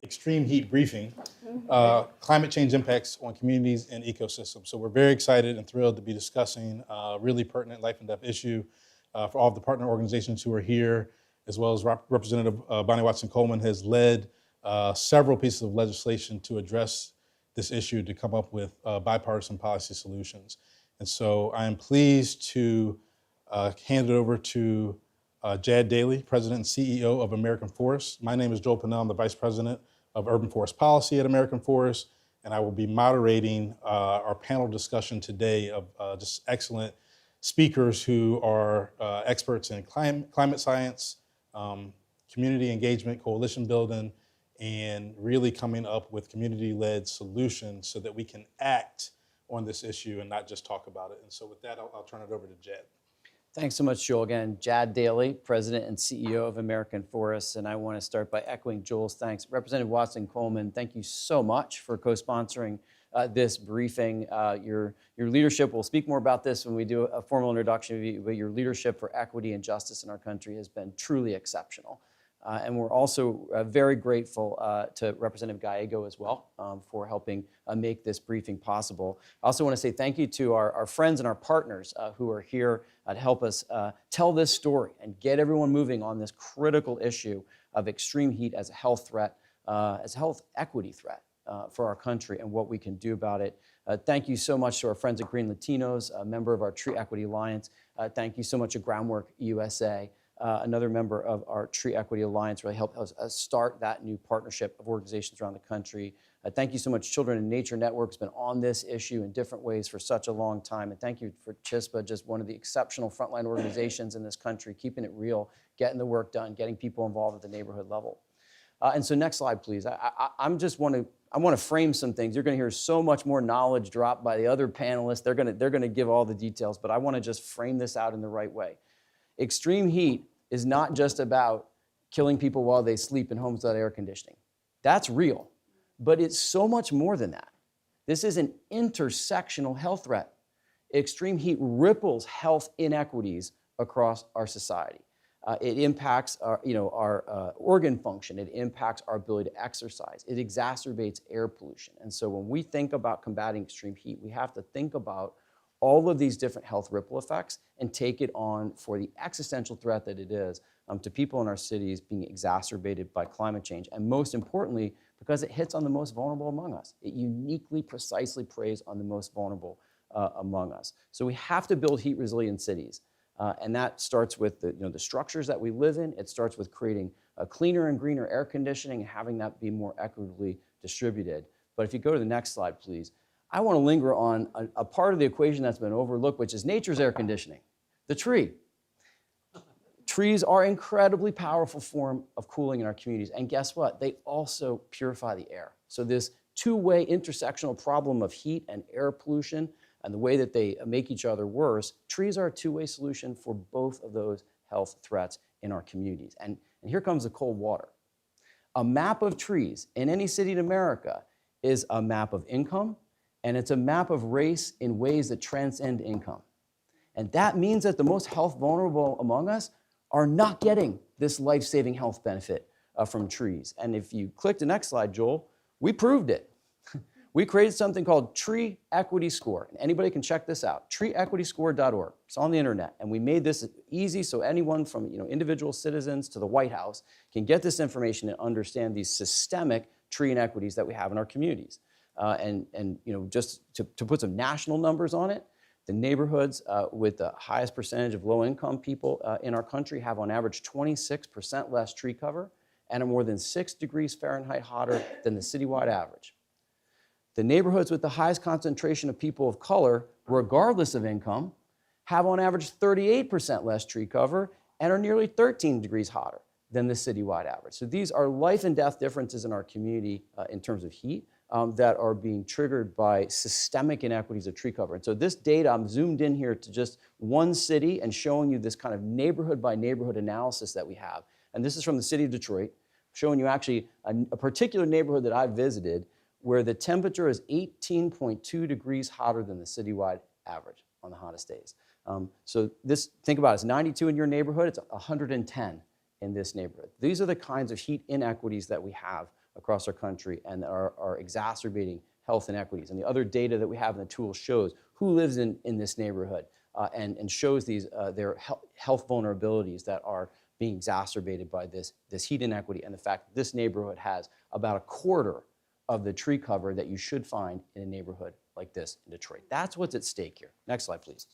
extreme heat briefing, climate change impacts on communities and ecosystems. So we're very excited and thrilled to be discussing a really pertinent life and death issue for all of the partner organizations who are here, as well as Representative Bonnie Watson-Coleman has led several pieces of legislation to address this issue, to come up with bipartisan policy solutions. And so I am pleased to hand it over to Jad Daly, President and CEO of American Forests. My name is Joel Pinnell. I'm the Vice President of Urban Forest Policy at American Forests, and I will be moderating our panel discussion today of just excellent speakers who are experts in climate science, community engagement, coalition building, and really coming up with community-led solutions so that we can act on this issue and not just talk about it. And so with that, I'll turn it over to Jad. Thanks so much, Joel. Again, Jad Daly, President and CEO of American Forests, and I want to start by echoing Joel's thanks. Representative Watson-Coleman, thank you so much for co-sponsoring this briefing. Your leadership, we'll speak more about this when we do a formal introduction, but your leadership for equity and justice in our country has been truly exceptional. And we're also very grateful to Representative Gallego as well for helping make this briefing possible. I also want to say thank you to our friends and our partners who are here to help us tell this story and get everyone moving on this critical issue of extreme heat as a health threat, as a health equity threat for our country and what we can do about it. Thank you so much to our friends at Green Latinos, a member of our Tree Equity Alliance. Thank you so much to Groundwork USA. Another member of our Tree Equity Alliance, really helped us start that new partnership of organizations around the country. Thank you so much. Children in Nature Network has been on this issue in different ways for such a long time. And thank you for CHISPA, just one of the exceptional frontline organizations in this country, keeping it real, getting the work done, getting people involved at the neighborhood level. And so next slide, please. I want to frame some things. You're going to hear so much more knowledge dropped by the other panelists. They're going to give all the details, but I want to just frame this out in the right way. Extreme heat is not just about killing people while they sleep in homes without air conditioning. That's real, but it's so much more than that. This is an intersectional health threat. Extreme heat ripples health inequities across our society. It impacts our organ function. It impacts our ability to exercise. It exacerbates air pollution. And so when we think about combating extreme heat, we have to think about all of these different health ripple effects and take it on for the existential threat that it is to people in our cities being exacerbated by climate change. And most importantly, because it hits on the most vulnerable among us. It uniquely, precisely preys on the most vulnerable among us. So we have to build heat resilient cities. And that starts with the structures that we live in. It starts with creating a cleaner and greener air conditioning and having that be more equitably distributed. But if you go to the next slide, please. I want to linger on a part of the equation that's been overlooked, which is nature's air conditioning, the tree. Trees are an incredibly powerful form of cooling in our communities. And guess what? They also purify the air. So this two-way intersectional problem of heat and air pollution and the way that they make each other worse, trees are a two-way solution for both of those health threats in our communities. And here comes the cold water. A map of trees in any city in America is a map of income, and it's a map of race in ways that transcend income. And that means that the most health vulnerable among us are not getting this life-saving health benefit from trees. And if you click the next slide, Joel, we proved it. We created something called Tree Equity Score. And anybody can check this out, treeequityscore.org. It's on the internet. And we made this easy so anyone from individual citizens to the White House can get this information and understand these systemic tree inequities that we have in our communities. Just to put some national numbers on it, the neighborhoods with the highest percentage of low-income people in our country have on average 26% less tree cover and are more than 6 degrees Fahrenheit hotter than the citywide average. The neighborhoods with the highest concentration of people of color, regardless of income, have on average 38% less tree cover and are nearly 13 degrees hotter than the citywide average. So these are life and death differences in our community in terms of heat. That are being triggered by systemic inequities of tree cover. And so this data, I'm zoomed in here to just one city and showing you this kind of neighborhood by neighborhood analysis that we have. And this is from the city of Detroit, showing you actually a particular neighborhood that I visited where the temperature is 18.2 degrees hotter than the citywide average on the hottest days. So think about it, it's 92 in your neighborhood, it's 110 in this neighborhood. These are the kinds of heat inequities that we have across our country and are exacerbating health inequities. And the other data that we have in the tool shows who lives in this neighborhood and shows their health vulnerabilities that are being exacerbated by this heat inequity and the fact that this neighborhood has about a quarter of the tree cover that you should find in a neighborhood like this in Detroit. That's what's at stake here. Next slide, please.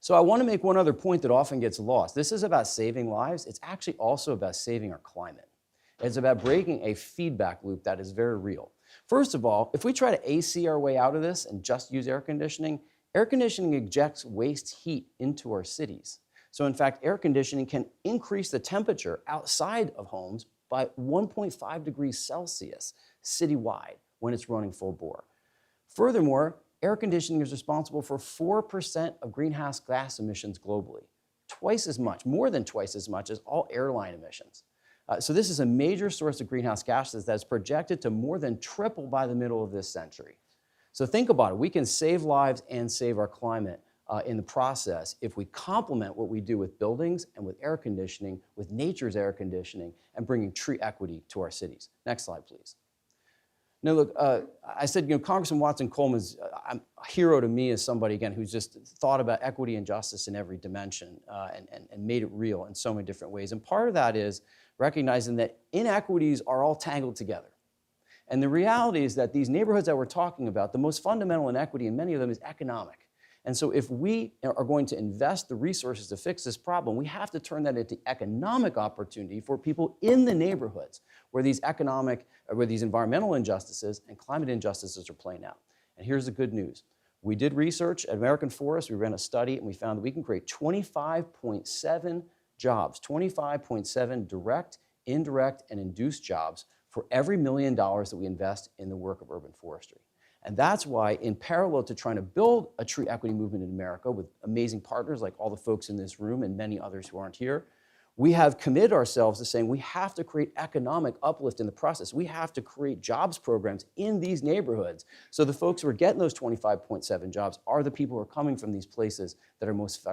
So I want to make one other point that often gets lost. This is about saving lives. It's actually also about saving our climate. It's about breaking a feedback loop that is very real. First of all, if we try to AC our way out of this and just use air conditioning ejects waste heat into our cities. So in fact, air conditioning can increase the temperature outside of homes by 1.5 degrees Celsius citywide when it's running full bore. Furthermore, air conditioning is responsible for 4% of greenhouse gas emissions globally, twice as much, more than twice as much as all airline emissions. So this is a major source of greenhouse gases that's projected to more than triple by the middle of this century. So think about it. We can save lives and save our climate in the process if we complement what we do with buildings and with air conditioning, with nature's air conditioning, and bringing tree equity to our cities. Next slide, please. Now, look, I said, Congressman Watson Coleman is a hero to me as somebody, again, who's just thought about equity and justice in every dimension and made it real in so many different ways. And part of that is recognizing that inequities are all tangled together. And the reality is that these neighborhoods that we're talking about, the most fundamental inequity in many of them is economic. And so if we are going to invest the resources to fix this problem, we have to turn that into economic opportunity for people in the neighborhoods where these environmental injustices and climate injustices are playing out. And here's the good news. We did research at American Forest, we ran a study, and we found that we can create 25.7 jobs, 25.7 direct, indirect, and induced jobs for every $1 million that we invest in the work of urban forestry. And that's why, in parallel to trying to build a tree equity movement in America with amazing partners like all the folks in this room and many others who aren't here, we have committed ourselves to saying we have to create economic uplift in the process. We have to create jobs programs in these neighborhoods. So the folks who are getting those 25.7 jobs are the people who are coming from these places that are most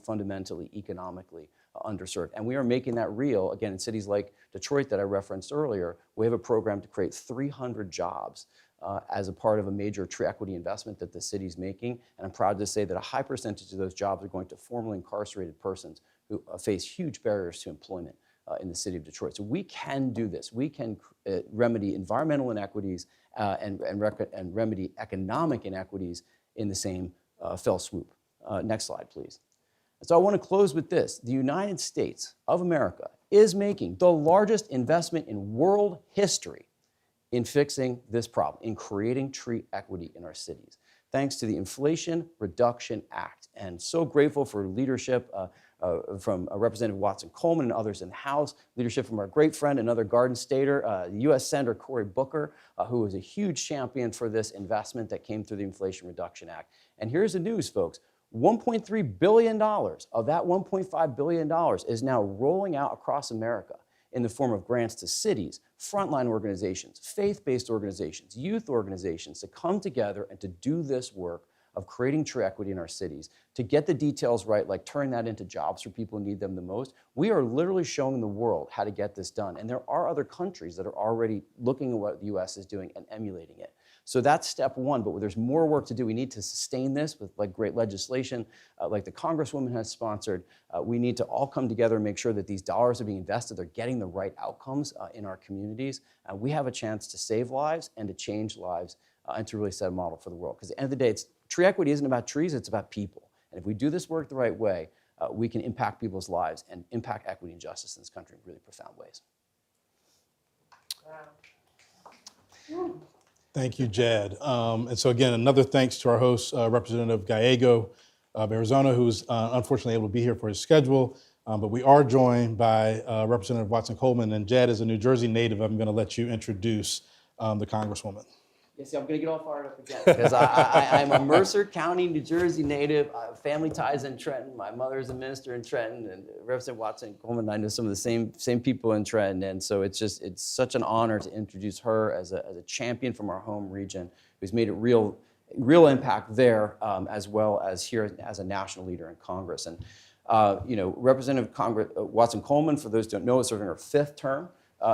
fundamentally economically underserved. And we are making that real, again, in cities like Detroit that I referenced earlier. We have a program to create 300 jobs as a part of a major tree equity investment that the city's making. And I'm proud to say that a high percentage of those jobs are going to formerly incarcerated persons who face huge barriers to employment in the city of Detroit. So we can do this. We can remedy environmental inequities and remedy economic inequities in the same fell swoop. Next slide, please. So I want to close with this. The United States of America is making the largest investment in world history in fixing this problem, in creating tree equity in our cities, thanks to the Inflation Reduction Act. And so grateful for leadership from Representative Watson Coleman and others in the House, leadership from our great friend, another Garden Stater, U.S. Senator Cory Booker, who was a huge champion for this investment that came through the Inflation Reduction Act. And here's the news, folks. $1.3 billion of that $1.5 billion is now rolling out across America in the form of grants to cities, frontline organizations, faith-based organizations, youth organizations to come together and to do this work of creating tree equity in our cities, to get the details right, like turn that into jobs for people who need them the most. We are literally showing the world how to get this done. And there are other countries that are already looking at what the US is doing and emulating it. So that's step one, but there's more work to do. We need to sustain this with great legislation like the Congresswoman has sponsored. We need to all come together and make sure that these dollars are being invested, they're getting the right outcomes in our communities. We have a chance to save lives and to change lives and to really set a model for the world. Because at the end of the day, tree equity isn't about trees, it's about people. And if we do this work the right way, we can impact people's lives and impact equity and justice in this country in really profound ways. Wow. Thank you, Jad. And so again, another thanks to our host, Representative Gallego of Arizona, who's unfortunately able to be here for his schedule. But we are joined by Representative Watson Coleman, and Jad is a New Jersey native. I'm going to let you introduce the Congresswoman. Yes, I'm going to get all fired up again because I'm a Mercer County, New Jersey native. I have family ties in Trenton. My mother is a minister in Trenton, and Representative Watson Coleman, I know some of the same people in Trenton, and so it's such an honor to introduce her as a champion from our home region who's made a real impact there as well as here as a national leader in Congress. And Representative Watson Coleman, for those who don't know, is serving her 5th term.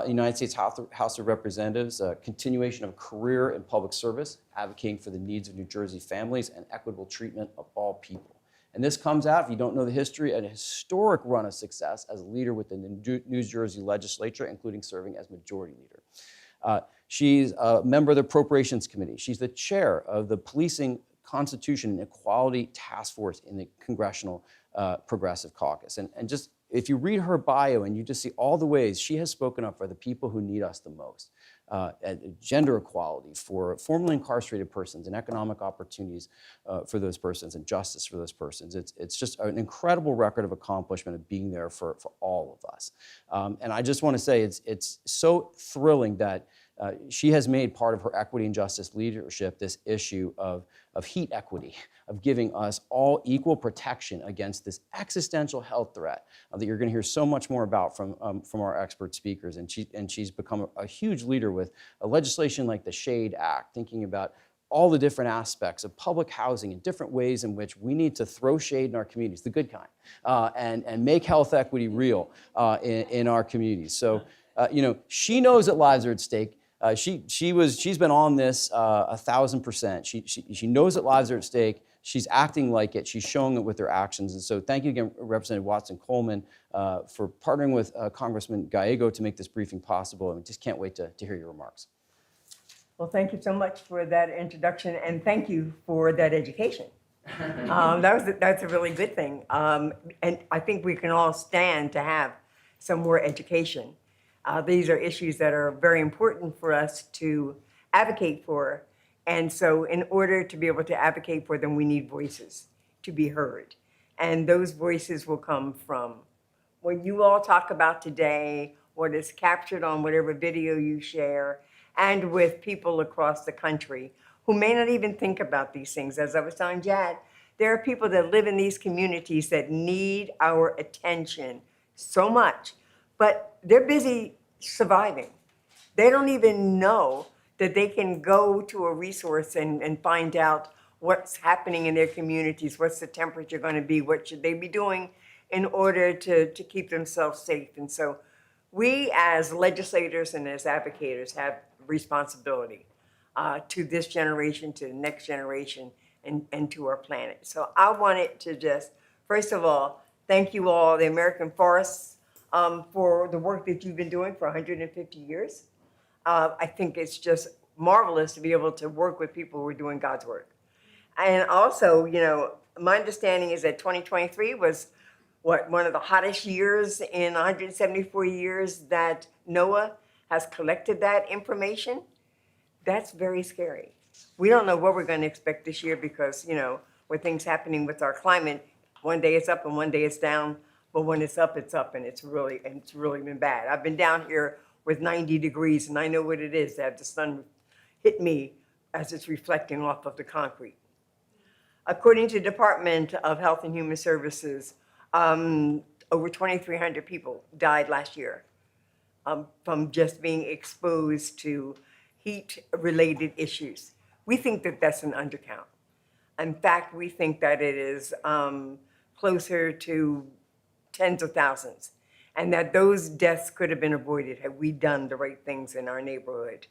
United States House of Representatives, a continuation of a career in public service, advocating for the needs of New Jersey families and equitable treatment of all people. And this comes out, if you don't know the history, a historic run of success as a leader within the New Jersey legislature, including serving as majority leader. She's a member of the Appropriations Committee. She's the chair of the Policing, Constitution, and Equality Task Force in the Congressional Progressive Caucus. And just, if you read her bio and you just see all the ways she has spoken up for the people who need us the most, gender equality for formerly incarcerated persons and economic opportunities for those persons and justice for those persons. It's just an incredible record of accomplishment of being there for all of us. And I just want to say it's so thrilling that she has made part of her equity and justice leadership this issue of heat equity, of giving us all equal protection against this existential health threat that you're going to hear so much more about from our expert speakers. And she's become a huge leader with a legislation like the SHADE Act, thinking about all the different aspects of public housing and different ways in which we need to throw shade in our communities, the good kind, and make health equity real in our communities. So, she knows that lives are at stake. She's been on this 1,000%. She knows that lives are at stake. She's acting like it. She's showing it with her actions. And so thank you again, Representative Watson-Coleman, for partnering with Congressman Gallego to make this briefing possible. And we just can't wait to hear your remarks. Well, thank you so much for that introduction, and thank you for that education. That's a really good thing. And I think we can all stand to have some more education. These are issues that are very important for us to advocate for. And so in order to be able to advocate for them, we need voices to be heard. And those voices will come from what you all talk about today, what is captured on whatever video you share, and with people across the country who may not even think about these things. As I was telling Jad, there are people that live in these communities that need our attention so much, but they're busy surviving. They don't even know that they can go to a resource and find out what's happening in their communities, what's the temperature going to be, what should they be doing in order to keep themselves safe. And so we as legislators and as advocators have responsibility to this generation, to the next generation, and to our planet. So I wanted to just, first of all, thank you all, the American Forests, for the work that you've been doing for 150 years. I think it's just marvelous to be able to work with people who are doing God's work. And also, my understanding is that 2023 was one of the hottest years in 174 years that NOAA has collected that information. That's very scary. We don't know what we're going to expect this year because, with things happening with our climate, one day it's up and one day it's down. But when it's up, and it's really been bad. I've been down here with 90 degrees, and I know what it is to have the sun hit me as it's reflecting off of the concrete. According to the Department of Health and Human Services, over 2,300 people died last year from just being exposed to heat-related issues. We think that that's an undercount. In fact, we think that it is closer to tens of thousands, and that those deaths could have been avoided had we done the right things in our neighborhood.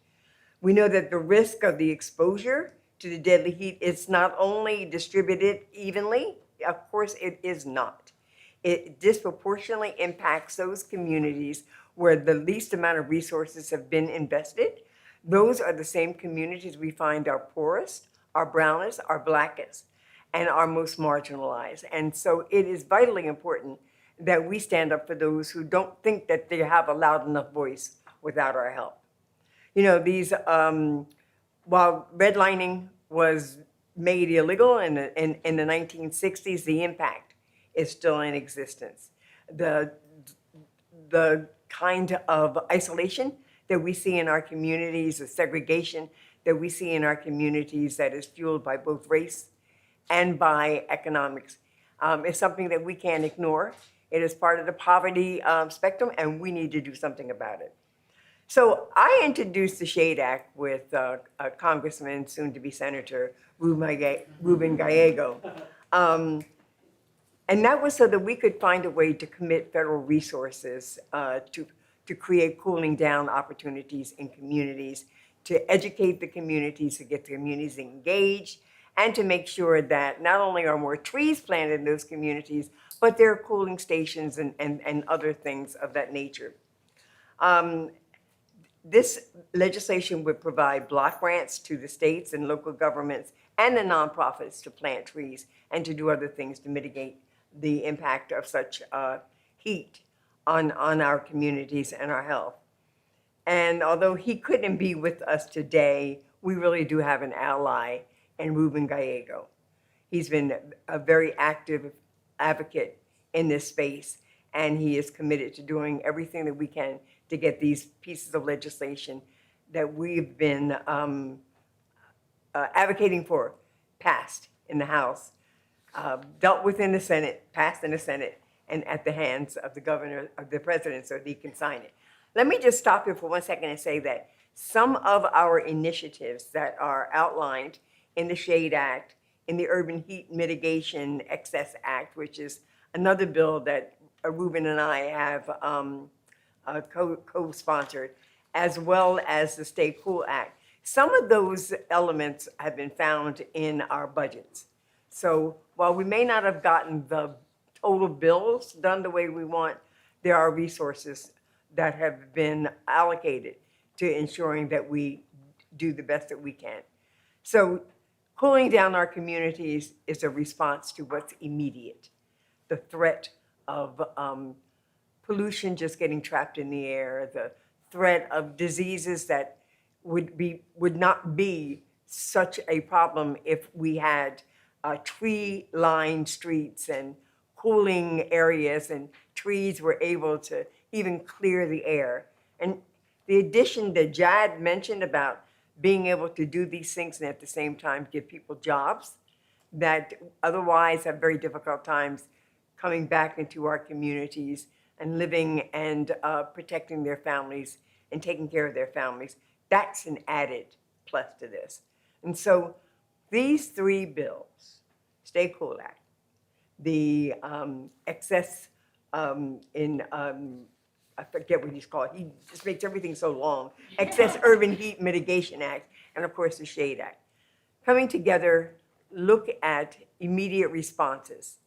We know that the risk of the exposure to the deadly heat is not only distributed evenly, of course it is not. It disproportionately impacts those communities where the least amount of resources have been invested. Those are the same communities we find are poorest, our brownest, our blackest, and our most marginalized. And so it is vitally important that we stand up for those who don't think that they have a loud enough voice without our help. While redlining was made illegal in the 1960s, the impact is still in existence. The kind of isolation that we see in our communities, the segregation that we see in our communities that is fueled by both race and by economics is something that we can't ignore. It is part of the poverty spectrum, and we need to do something about it. So I introduced the SHADE Act with Congressman, soon-to-be Senator Ruben Gallego. And that was so that we could find a way to commit federal resources to to create cooling down opportunities in communities, to educate the communities, to get the communities engaged, and to make sure that not only are more trees planted in those communities, but there are cooling stations and other things of that nature. This legislation would provide block grants to the states and local governments and the nonprofits to plant trees and to do other things to mitigate the impact of such heat on our communities and our health. And although he couldn't be with us today, we really do have an ally in Ruben Gallego. He's been a very active advocate in this space, and he is committed to doing everything that we can to get these pieces of legislation that we've been advocating for passed in the House, dealt with in the Senate, passed in the Senate, and at the hands of the governor, of the president, so he can sign it. Let me just stop here for 1 second and say that some of our initiatives that are outlined in the SHADE Act, in the Urban Heat Mitigation Excess Act, which is another bill that Ruben and I have co-sponsored, as well as the Stay Cool Act. Some of those elements have been found in our budgets. So while we may not have gotten the total bills done the way we want, there are resources that have been allocated to ensuring that we do the best that we can. So cooling down our communities is a response to what's immediate. The threat of pollution just getting trapped in the air, the threat of diseases that would not be such a problem if we had tree-lined streets and cooling areas and trees were able to even clear the air. And the addition that Jad mentioned about being able to do these things and at the same time give people jobs that otherwise have very difficult times coming back into our communities and living and protecting their families and taking care of their families, that's an added plus to this. And so these three bills, Stay Cool Act, the excess I forget what he's called, he just makes everything so long, Excess Urban Heat Mitigation Act, and of course the SHADE Act, coming together, look at immediate responses,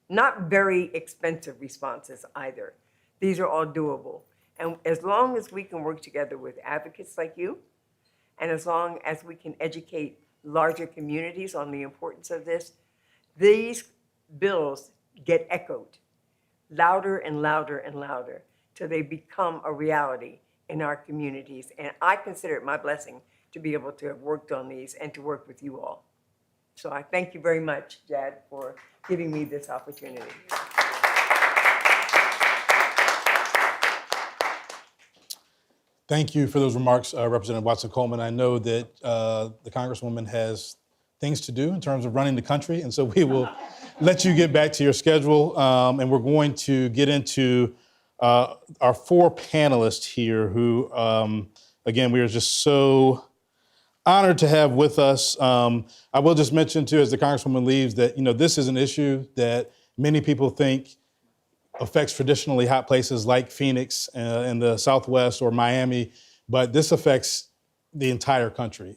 not very expensive responses either. These are all doable. And as long as we can work together with advocates like you, and as long as we can educate larger communities on the importance of this, these bills get echoed louder and louder and louder till they become a reality in our communities. And I consider it my blessing to be able to have worked on these and to work with you all. So I thank you very much, Jad, for giving me this opportunity. Thank you for those remarks, Representative Watson-Coleman. I know that the Congresswoman has things to do in terms of running the country, and so we will let you get back to your schedule, and we're going to get into our four panelists here who, again, we are just so honored to have with us. I will just mention, too, as the Congresswoman leaves, that this is an issue that many people think affects traditionally hot places like Phoenix in the Southwest or Miami, but this affects the entire country,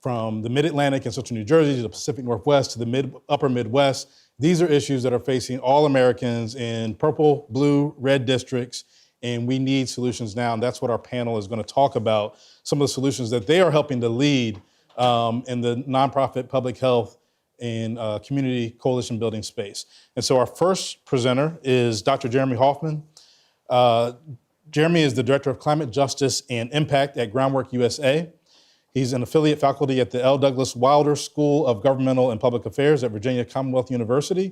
from the Mid-Atlantic and Central New Jersey to the Pacific Northwest to the upper Midwest. These are issues that are facing all Americans in purple, blue, red districts, and we need solutions now. And that's what our panel is going to talk about, some of the solutions that they are helping to lead in the nonprofit public health and community coalition building space. And so our first presenter is Dr. Jeremy Hoffman. Jeremy is the Director of Climate Justice and Impact at Groundwork USA. He's an affiliate faculty at the L. Douglas Wilder School of Governmental and Public Affairs at Virginia Commonwealth University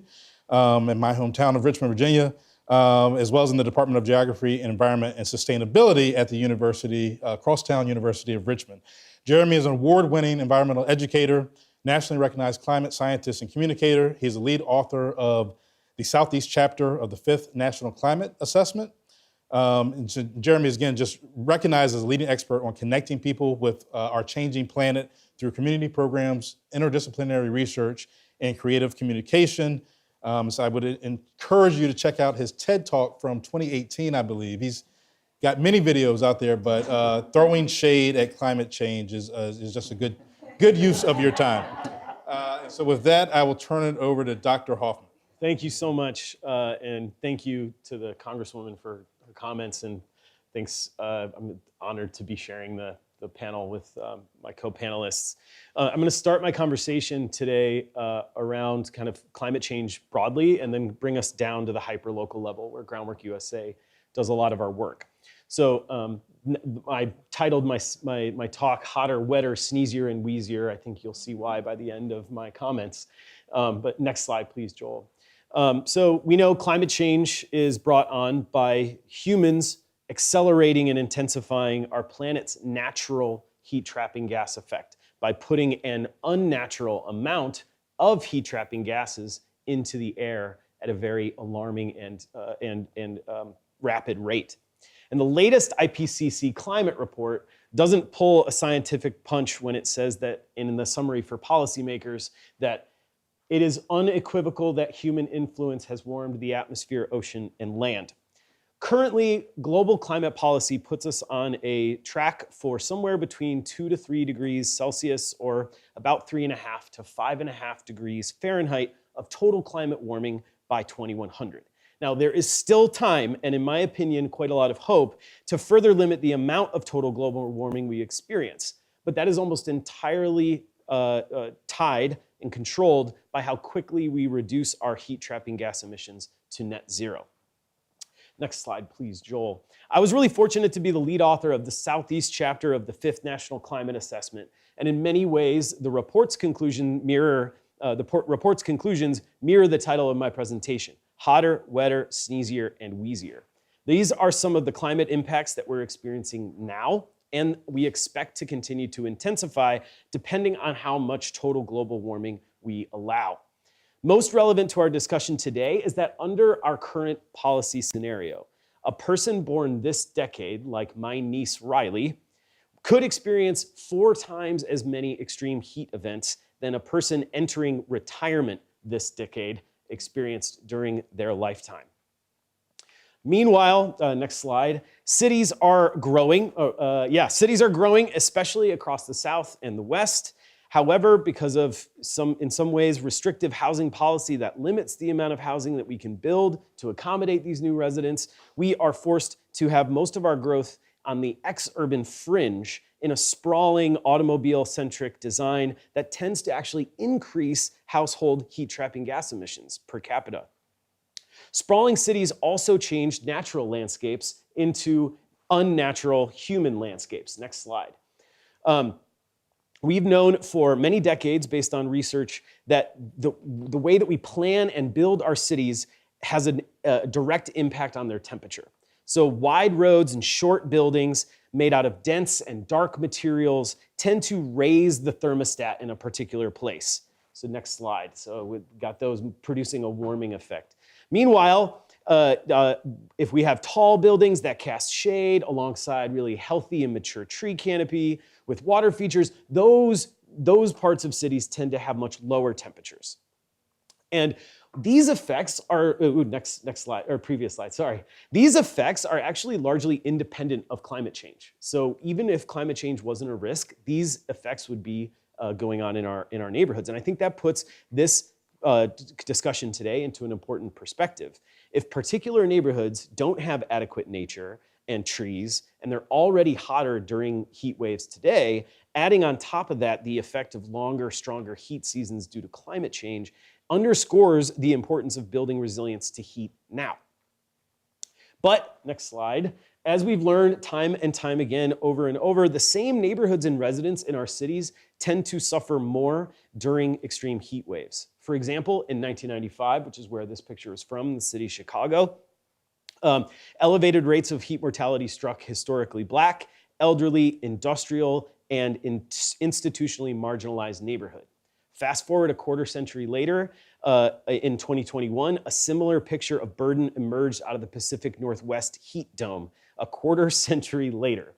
in my hometown of Richmond, Virginia, as well as in the Department of Geography and Environment and Sustainability at the University, Crosstown University of Richmond. Jeremy is an award-winning environmental educator, nationally recognized climate scientist and communicator. He's the lead author of the Southeast chapter of the 5th National Climate Assessment. And so Jeremy is, again, just recognized as a leading expert on connecting people with our changing planet through community programs, interdisciplinary research, and creative communication. So I would encourage you to check out his TED Talk from 2018, I believe. He's got many videos out there, but throwing shade at climate change is just a good use of your time. So with that, I will turn it over to Dr. Hoffman. Thank you so much, and thank you to the Congresswoman for her comments, and thanks. I'm honored to be sharing the panel with my co-panelists. I'm going to start my conversation today around kind of climate change broadly, and then bring us down to the hyper-local level where Groundwork USA does a lot of our work. So I titled my talk "Hotter, Wetter, Sneezier, and Wheezier." I think you'll see why by the end of my comments. But next slide, please, Joel. So we know climate change is brought on by humans accelerating and intensifying our planet's natural heat-trapping gas effect by putting an unnatural amount of heat-trapping gases into the air at a very alarming and rapid rate. And the latest IPCC climate report doesn't pull a scientific punch when it says that in the summary for policymakers that it is unequivocal that human influence has warmed the atmosphere, ocean, and land. Currently, global climate policy puts us on a track for somewhere between 2 to 3 degrees Celsius, or about 3.5 to 5.5 degrees Fahrenheit of total climate warming by 2100. Now, there is still time, and in my opinion, quite a lot of hope, to further limit the amount of total global warming we experience. But that is almost entirely tied and controlled by how quickly we reduce our heat-trapping gas emissions to net zero. Next slide, please, Joel. I was really fortunate to be the lead author of the Southeast chapter of the 5th National Climate Assessment, and in many ways, the report's conclusions mirror the title of my presentation: Hotter, Wetter, Sneezier, and Wheezier. These are some of the climate impacts that we're experiencing now, and we expect to continue to intensify depending on how much total global warming we allow. Most relevant to our discussion today is that under our current policy scenario, a person born this decade, like my niece Riley, could experience 4 times as many extreme heat events than a person entering retirement this decade experienced during their lifetime. Meanwhile, next slide, cities are growing. Cities are growing, especially across the South and the West. However, because of in some ways, restrictive housing policy that limits the amount of housing that we can build to accommodate these new residents, we are forced to have most of our growth on the ex-urban fringe in a sprawling automobile-centric design that tends to actually increase household heat-trapping gas emissions per capita. Sprawling cities also changed natural landscapes into unnatural human landscapes. Next slide. We've known for many decades, based on research, that the way that we plan and build our cities has a direct impact on their temperature. So wide roads and short buildings made out of dense and dark materials tend to raise the thermostat in a particular place. So next slide. So we've got those producing a warming effect. Meanwhile, if we have tall buildings that cast shade alongside really healthy and mature tree canopy with water features, those parts of cities tend to have much lower temperatures. And these effects are, next slide, or previous slide, sorry. These effects are actually largely independent of climate change. So even if climate change wasn't a risk, these effects would be going on in our neighborhoods. And I think that puts this discussion today into an important perspective. If particular neighborhoods don't have adequate nature and trees, and they're already hotter during heat waves today, adding on top of that the effect of longer, stronger heat seasons due to climate change underscores the importance of building resilience to heat now. But, next slide, as we've learned time and time again, over and over, the same neighborhoods and residents in our cities tend to suffer more during extreme heat waves. For example, in 1995, which is where this picture is from, the city of Chicago, elevated rates of heat mortality struck historically Black, elderly, industrial, and institutionally marginalized neighborhood. Fast forward a quarter century later, in 2021, a similar picture of burden emerged out of the Pacific Northwest heat dome, a quarter century later.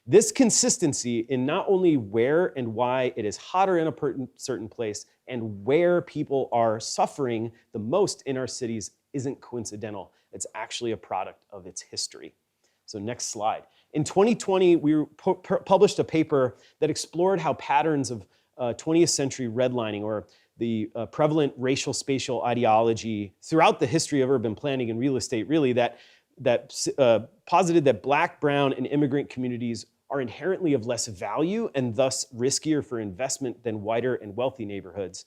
This consistency in not only where and why it is hotter in a certain place and where people are suffering the most in our cities isn't coincidental. It's actually a product of its history. So next slide. In 2020, we published a paper that explored how patterns of 20th century redlining, or the prevalent racial spatial ideology throughout the history of urban planning and real estate, really, that posited that Black, brown, and immigrant communities are inherently of less value and thus riskier for investment than whiter and wealthy neighborhoods.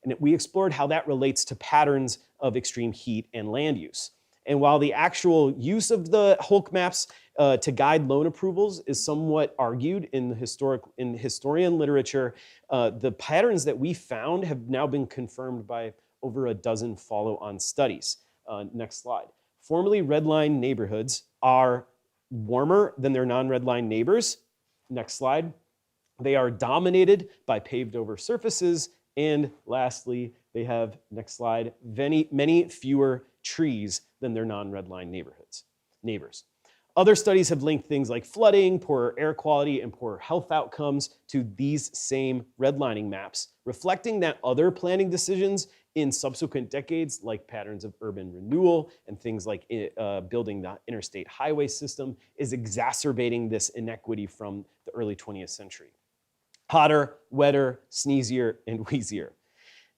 And we explored how that relates to patterns of extreme heat and land use. And while the actual use of the Hulk maps to guide loan approvals is somewhat argued in the historian literature, the patterns that we found have now been confirmed by over a dozen follow-on studies. Next slide. Formerly redlined neighborhoods are warmer than their non-redlined neighbors. Next slide. They are dominated by paved over surfaces. And lastly, they have, next slide, many fewer trees than their non-redlined neighbors. Other studies have linked things like flooding, poorer air quality, and poorer health outcomes to these same redlining maps, reflecting that other planning decisions in subsequent decades, like patterns of urban renewal and things like building the interstate highway system, is exacerbating this inequity from the early 20th century. Hotter, wetter, sneezier, and wheezier.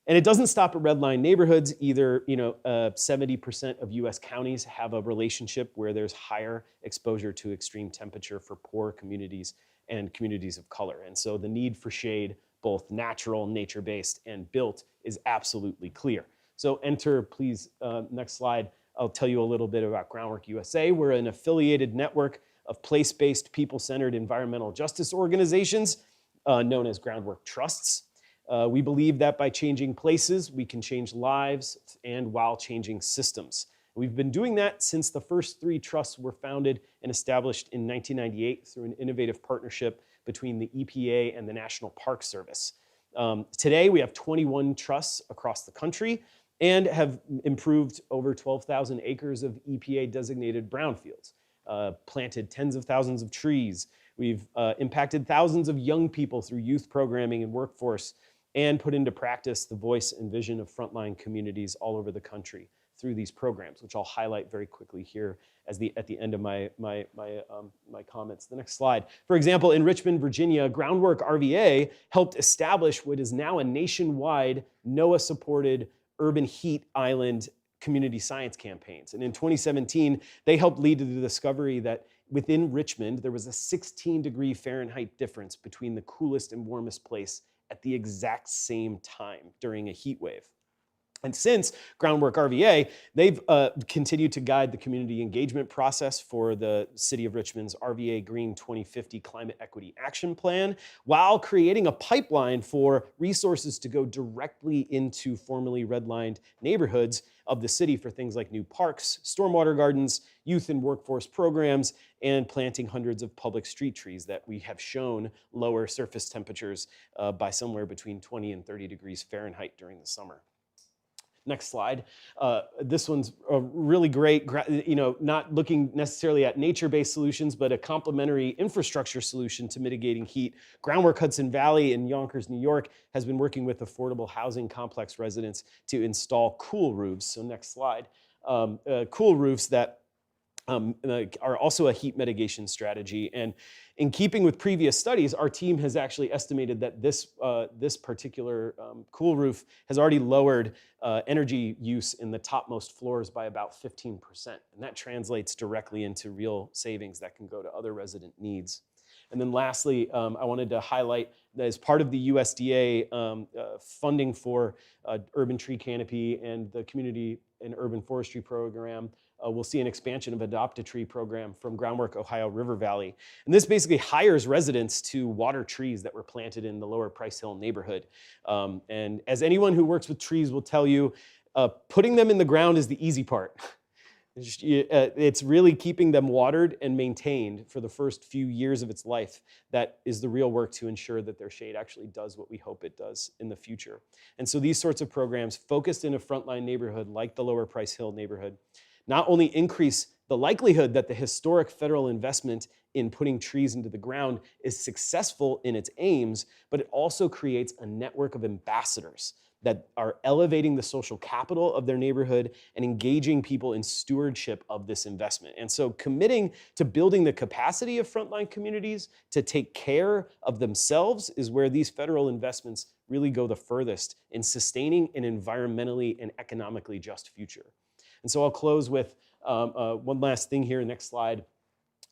And it doesn't stop at redline neighborhoods either. 70% of US counties have a relationship where there's higher exposure to extreme temperature for poor communities and communities of color. And so the need for shade, both natural, nature-based, and built, is absolutely clear. So enter, please, next slide. I'll tell you a little bit about Groundwork USA. We're an affiliated network of place-based, people-centered environmental justice organizations known as Groundwork Trusts. We believe that by changing places, we can change lives, and while changing systems. We've been doing that since the first 3 trusts were founded and established in 1998 through an innovative partnership between the EPA and the National Park Service. Today, we have 21 trusts across the country and have improved over 12,000 acres of EPA-designated brownfields, planted tens of thousands of trees. We've impacted thousands of young people through youth programming and workforce, and put into practice the voice and vision of frontline communities all over the country through these programs, which I'll highlight very quickly here at the end of my comments. The next slide. For example, in Richmond, Virginia, Groundwork RVA helped establish what is now a nationwide NOAA-supported urban heat island community science campaigns. And in 2017, they helped lead to the discovery that within Richmond, there was a 16-degree Fahrenheit difference between the coolest and warmest place at the exact same time during a heat wave. And since Groundwork RVA, they've continued to guide the community engagement process for the City of Richmond's RVA Green 2050 Climate Equity Action Plan, while creating a pipeline for resources to go directly into formerly redlined neighborhoods of the city for things like new parks, stormwater gardens, youth and workforce programs, and planting hundreds of public street trees that we have shown lower surface temperatures by somewhere between 20 and 30 degrees Fahrenheit during the summer. Next slide. This one's really great, not looking necessarily at nature-based solutions, but a complementary infrastructure solution to mitigating heat. Groundwork Hudson Valley in Yonkers, New York, has been working with affordable housing complex residents to install cool roofs. So next slide. Cool roofs that are also a heat mitigation strategy. And in keeping with previous studies, our team has actually estimated that this particular cool roof has already lowered energy use in the topmost floors by about 15%. And that translates directly into real savings that can go to other resident needs. And then lastly, I wanted to highlight that as part of the USDA funding for urban tree canopy and the community and urban forestry program, we'll see an expansion of Adopt a Tree program from Groundwork Ohio River Valley. And this basically hires residents to water trees that were planted in the Lower Price Hill neighborhood. And as anyone who works with trees will tell you, putting them in the ground is the easy part. It's really keeping them watered and maintained for the first few years of its life that is the real work to ensure that their shade actually does what we hope it does in the future. And so these sorts of programs focused in a frontline neighborhood like the Lower Price Hill neighborhood not only increase the likelihood that the historic federal investment in putting trees into the ground is successful in its aims, but it also creates a network of ambassadors that are elevating the social capital of their neighborhood and engaging people in stewardship of this investment. And so committing to building the capacity of frontline communities to take care of themselves is where these federal investments really go the furthest in sustaining an environmentally and economically just future. And so I'll close with one last thing here, next slide,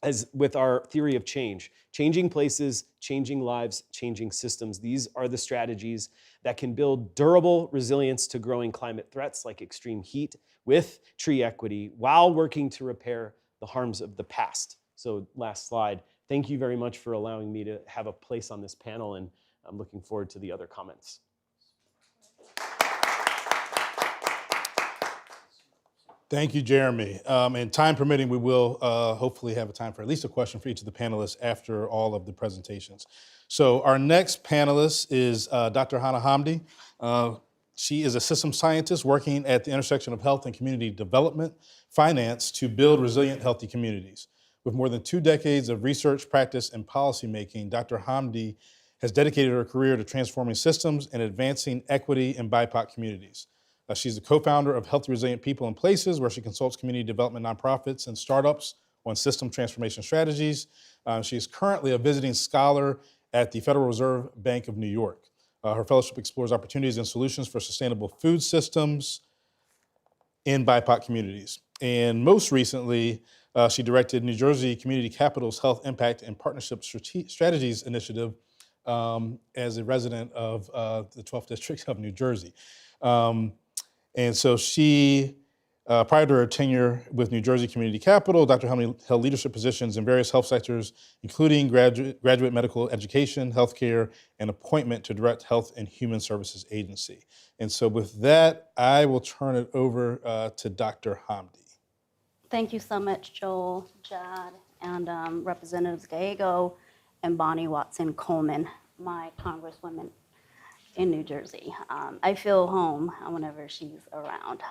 as with our theory of change. Changing places, changing lives, changing systems. These are the strategies that can build durable resilience to growing climate threats like extreme heat with tree equity while working to repair the harms of the past. So last slide. Thank you very much for allowing me to have a place on this panel, and I'm looking forward to the other comments. Thank you, Jeremy. And time permitting, we will hopefully have a time for at least a question for each of the panelists after all of the presentations. So our next panelist is Dr. Hannah Hamdi. She is a systems scientist working at the intersection of health and community development, finance to build resilient, healthy communities. With more than 2 decades of research, practice, and policymaking, Dr. Hamdi has dedicated her career to transforming systems and advancing equity in BIPOC communities. She's the co-founder of Healthy Resilient People and Places, where she consults community development nonprofits and startups on system transformation strategies. She's currently a visiting scholar at the Federal Reserve Bank of New York. Her fellowship explores opportunities and solutions for sustainable food systems in BIPOC communities. And most recently, she directed New Jersey Community Capital's Health Impact and Partnership Strategies Initiative as a resident of the 12th District of New Jersey. And so she, prior to her tenure with New Jersey Community Capital, Dr. Hamdi held leadership positions in various health sectors, including graduate medical education, healthcare, and appointment to direct Health and Human Services Agency. And so with that, I will turn it over to Dr. Hamdi. Thank you so much, Joel, Jad, and Representatives Gallego and Bonnie Watson-Coleman, my congresswoman in New Jersey. I feel home whenever she's around.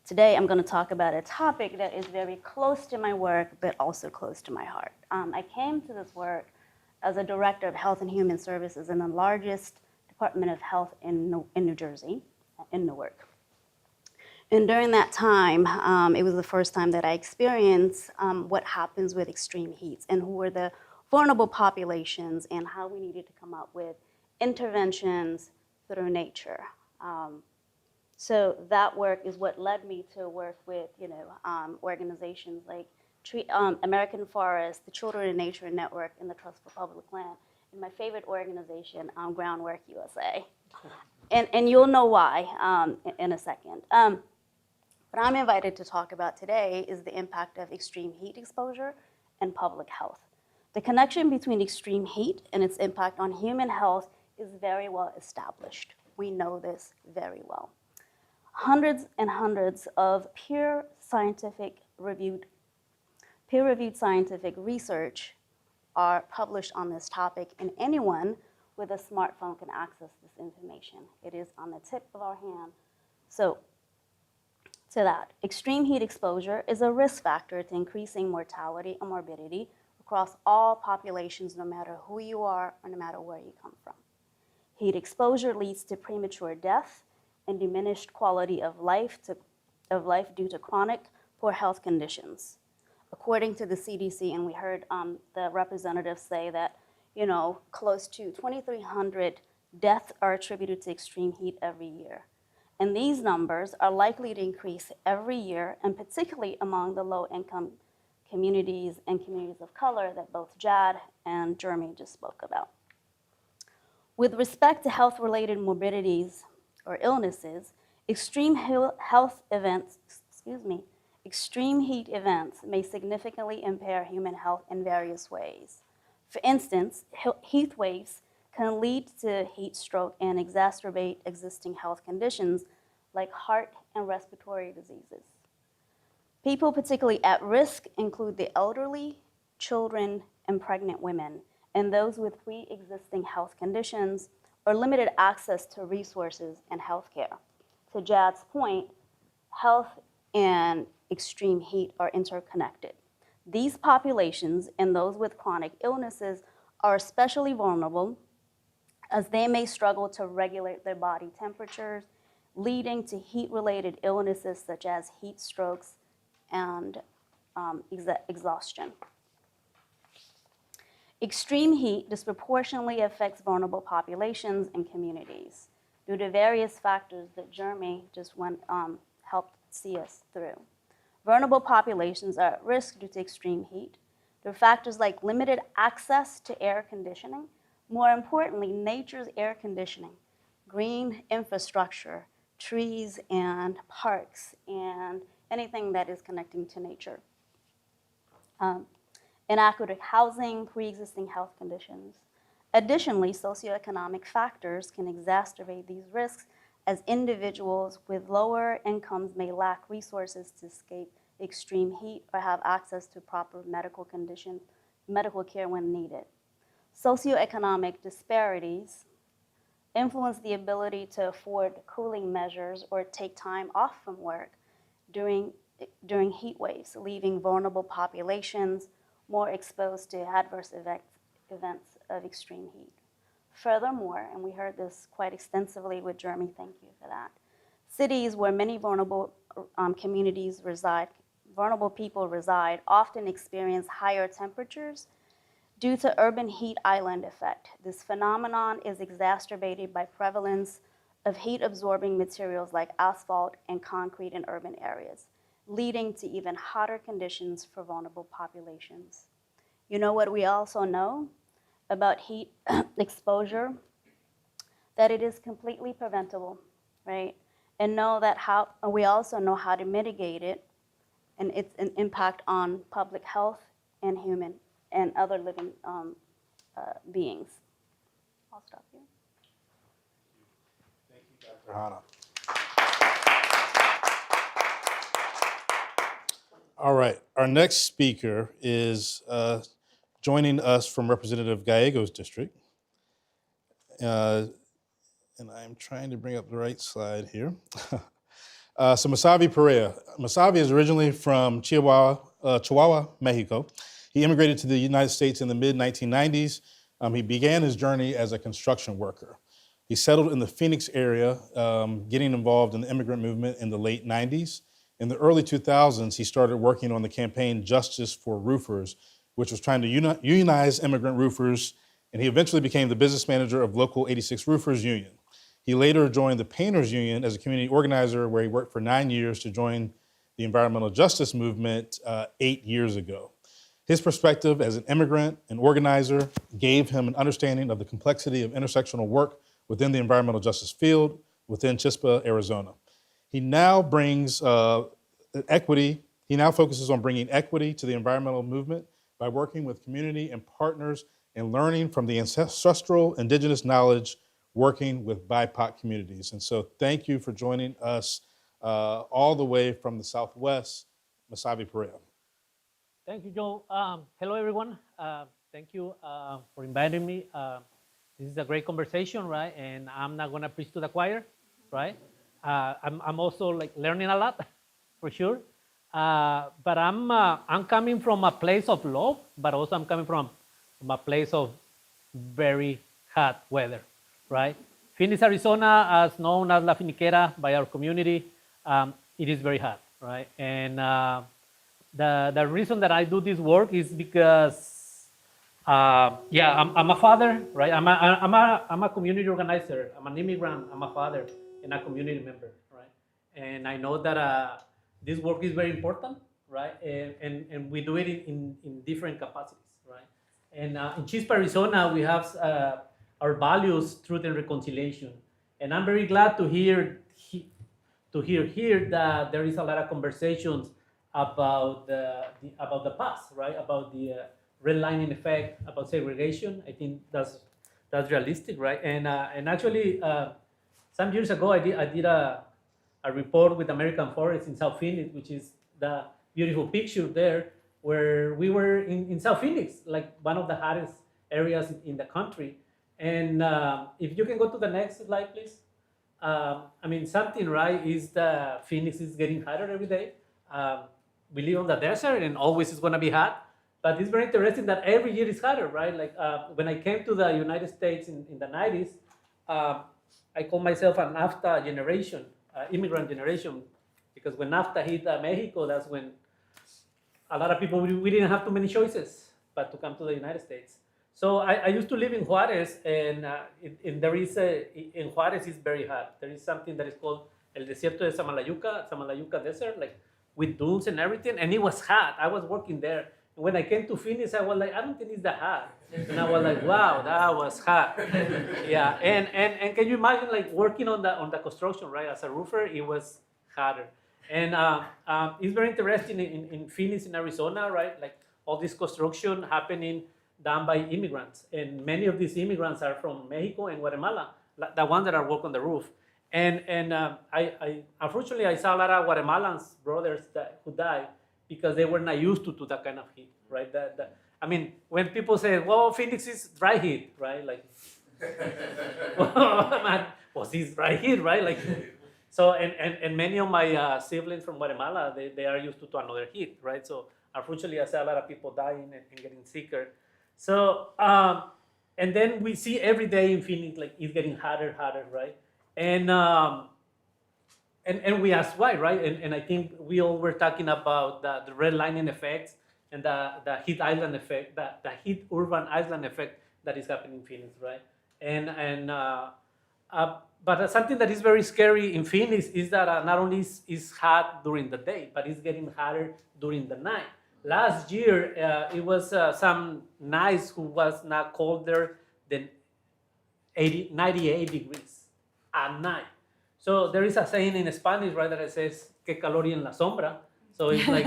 Today, I'm going to talk about a topic that is very close to my work, but also close to my heart. I came to this work as a director of Health and Human Services in the largest Department of Health in New Jersey, in Newark. And during that time, it was the first time that I experienced what happens with extreme heats and who were the vulnerable populations and how we needed to come up with interventions through nature. So that work is what led me to work with, organizations like American Forest, the Children in Nature Network, and the Trust for Public Land, and my favorite organization, Groundwork USA. And you'll know why in a second. What I'm invited to talk about today is the impact of extreme heat exposure and public health. The connection between extreme heat and its impact on human health is very well established. We know this very well. Hundreds and hundreds of peer-reviewed scientific research are published on this topic, and anyone with a smartphone can access this information. It is on the tip of our hand. So, to that, extreme heat exposure is a risk factor to increasing mortality and morbidity across all populations, no matter who you are or no matter where you come from. Heat exposure leads to premature death and diminished quality of life due to chronic poor health conditions. According to the CDC, and we heard the representatives say that, close to 2,300 deaths are attributed to extreme heat every year. And these numbers are likely to increase every year, and particularly among the low-income communities and communities of color that both Jad and Jeremy just spoke about. With respect to health-related morbidities or illnesses, extreme heat events may significantly impair human health in various ways. For instance, heat waves can lead to heat stroke and exacerbate existing health conditions like heart and respiratory diseases. People particularly at risk include the elderly, children, and pregnant women, and those with pre-existing health conditions or limited access to resources and healthcare. To Jad's point, health and extreme heat are interconnected. These populations and those with chronic illnesses are especially vulnerable as they may struggle to regulate their body temperatures, leading to heat-related illnesses such as heat strokes and exhaustion. Extreme heat disproportionately affects vulnerable populations and communities due to various factors that Jeremy just helped see us through. Vulnerable populations are at risk due to extreme heat. There are factors like limited access to air conditioning. More importantly, nature's air conditioning, green infrastructure, trees and parks, and anything that is connecting to nature. Inadequate housing, pre-existing health conditions. Additionally, socioeconomic factors can exacerbate these risks as individuals with lower incomes may lack resources to escape extreme heat or have access to proper medical care when needed. Socioeconomic disparities influence the ability to afford cooling measures or take time off from work during heat waves, leaving vulnerable populations more exposed to adverse events of extreme heat. Furthermore, and we heard this quite extensively with Jeremy, thank you for that, cities where many vulnerable communities reside, vulnerable people reside, often experience higher temperatures due to urban heat island effect. This phenomenon is exacerbated by prevalence of heat-absorbing materials like asphalt and concrete in urban areas, leading to even hotter conditions for vulnerable populations. You know what we also know about heat exposure? That it is completely preventable, right? And we also know how to mitigate it and its an impact on public health and human and other living beings. I'll stop here. Thank you, Dr. Hanna. All right, our next speaker is joining us from Representative Gallego's district. And I'm trying to bring up the right slide here. So Masavi Perea. Masavi is originally from Chihuahua, Mexico. He immigrated to the United States in the mid-1990s. He began his journey as a construction worker. He settled in the Phoenix area, getting involved in the immigrant movement in the late 90s. In the early 2000s, he started working on the campaign Justice for Roofers, which was trying to unionize immigrant roofers, and he eventually became the business manager of Local 86 Roofers Union. He later joined the Painters Union as a community organizer, where he worked for 9 years to join the environmental justice movement 8 years ago. His perspective as an immigrant and organizer gave him an understanding of the complexity of intersectional work within the environmental justice field within Chispa, Arizona. He now brings equity. He now focuses on bringing equity to the environmental movement by working with community and partners and learning from the ancestral indigenous knowledge working with BIPOC communities. And so thank you for joining us all the way from the Southwest, Masavi Perea. Thank you, Joe. Hello, everyone. Thank you for inviting me. This is a great conversation, right? And I'm not gonna preach to the choir, right? I'm also like learning a lot, for sure. But I'm coming from a place of love, but also I'm coming from a place of very hot weather, right? Phoenix, Arizona, as known as La Finiquera by our community, it is very hot, right? And the reason that I do this work is because, I'm a father, right? I'm a community organizer. I'm an immigrant. I'm a father and a community member, right? And I know that this work is very important, right? And we do it in different capacities, right? And in Chispa, Arizona, we have our values, truth, and reconciliation. And I'm very glad to hear here that there is a lot of conversations about the past, right? About the redlining effect, about segregation. I think that's realistic, right? And actually, some years ago, I did a report with American Forest in South Phoenix, which is the beautiful picture there, where we were in South Phoenix, like one of the hottest areas in the country. And if you can go to the next slide, please. Something, right, is Phoenix is getting hotter every day. We live on the desert and always it's gonna be hot. But it's very interesting that every year is harder, right? Like when I came to the United States in the 90s, I call myself an NAFTA generation, immigrant generation, because when NAFTA hit Mexico, that's when a lot of people, we didn't have too many choices but to come to the United States. So I used to live in Juarez, and there is in Juarez it's very hot. There is something that is called El Desierto de Samalayuca Desert, like with dunes and everything, and it was hot. I was working there. And when I came to Phoenix, I was like, I don't think it's that hot. And I was like, wow, that was hot. Yeah, and can you imagine like working on the construction, right? As a roofer, it was hotter. And it's very interesting in Phoenix, in Arizona, right? Like all this construction happening done by immigrants. And many of these immigrants are from Mexico and Guatemala, the ones that are working on the roof. And I unfortunately, I saw a lot of Guatemalans, brothers who died because they were not used to that kind of heat, right? I mean, when people say, well, Phoenix is dry heat, right? Like, well, man, was this dry heat, right? Like, so, and many of my siblings from Guatemala, they are used to another heat, right? So unfortunately, I saw a lot of people dying and getting sicker. So, and then we see every day in Phoenix, like it's getting hotter, right? And we asked why, right? And I think we all were talking about the redlining effects and the heat island effect, the heat urban island effect that is happening in Phoenix, right? But something that is very scary in Phoenix is that not only is hot during the day, but it's getting hotter during the night. Last year, it was some nights who was not colder than 98 degrees at night. So there is a saying in Spanish, right, that it says, que calor y en la sombra. So it's like,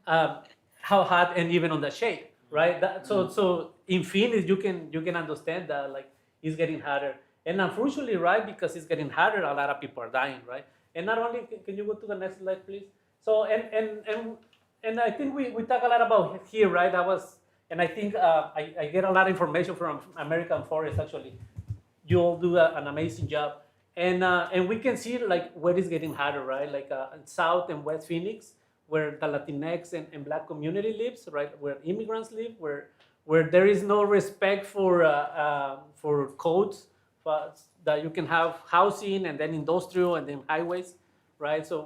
how hot and even on the shade, right? So in Phoenix, you can understand that, like, it's getting hotter. And unfortunately, right, because it's getting hotter, a lot of people are dying, right? And not only, can you go to the next slide, please? So, and I think we talk a lot about here, right? I think I get a lot of information from American Forest, actually. You all do an amazing job. And we can see like where it's getting hotter, right? Like in South and West Phoenix, where the Latinx and Black community lives, right? Where immigrants live, where there is no respect for codes, that you can have housing and then industrial and then highways, right? So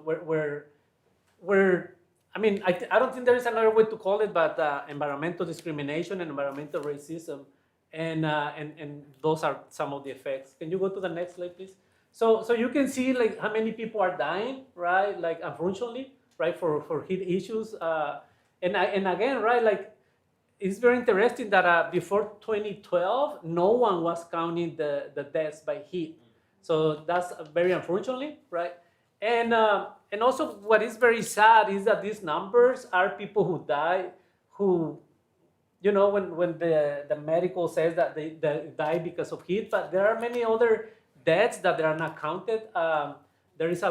where I mean, I don't think there is another way to call it, but environmental discrimination and environmental racism, and those are some of the effects. Can you go to the next slide, please? So you can see like how many people are dying, right? Like unfortunately, right, for heat issues, and again, right, like it's very interesting that before 2012, no one was counting the deaths by heat. So that's very unfortunately, right? And also what is very sad is that these numbers are people who die, who, you know, when the medical says that they die because of heat, but there are many other deaths that they are not counted. There is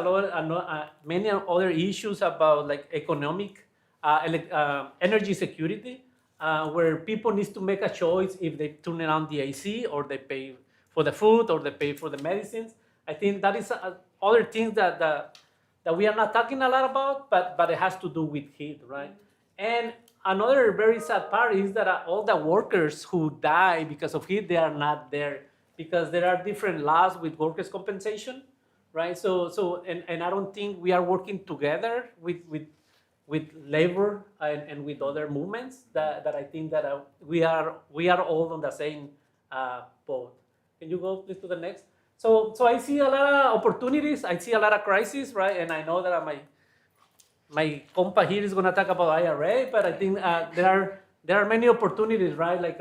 many other issues about like economic, energy security, where people need to make a choice if they turn on the AC or they pay for the food or they pay for the medicines. I think that is other things that we are not talking a lot about, but it has to do with heat, right? And another very sad part is that all the workers who die because of heat, they are not there because there are different laws with workers' compensation, right? So and I don't think we are working together with labor and with other movements that I think that we are all on the same boat. Can you go please to the next? So I see a lot of opportunities. I see a lot of crises, right? And I know that my compa here is going to talk about IRA, but I think there are many opportunities, right? Like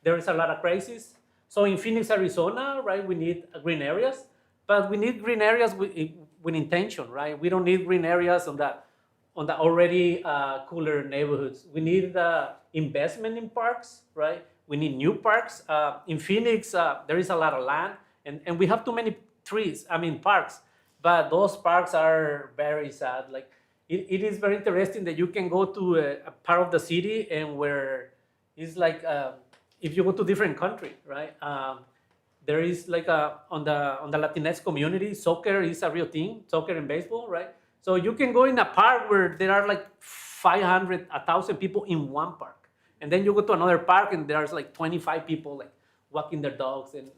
there is a lot of crises. So in Phoenix, Arizona, right, we need green areas, but we need green areas with intention, right? We don't need green areas on the already cooler neighborhoods. We need investment in parks, right? We need new parks. In Phoenix, there is a lot of land, and we have too many parks, but those parks are very sad. Like it is very interesting that you can go to a part of the city and where it's like, if you go to different country, right? There is like on the Latinx community, soccer is a real thing, soccer and baseball, right? So you can go in a park where there are like 500, 1,000 people in one park. And then you go to another park and there's like 25 people like walking their dogs and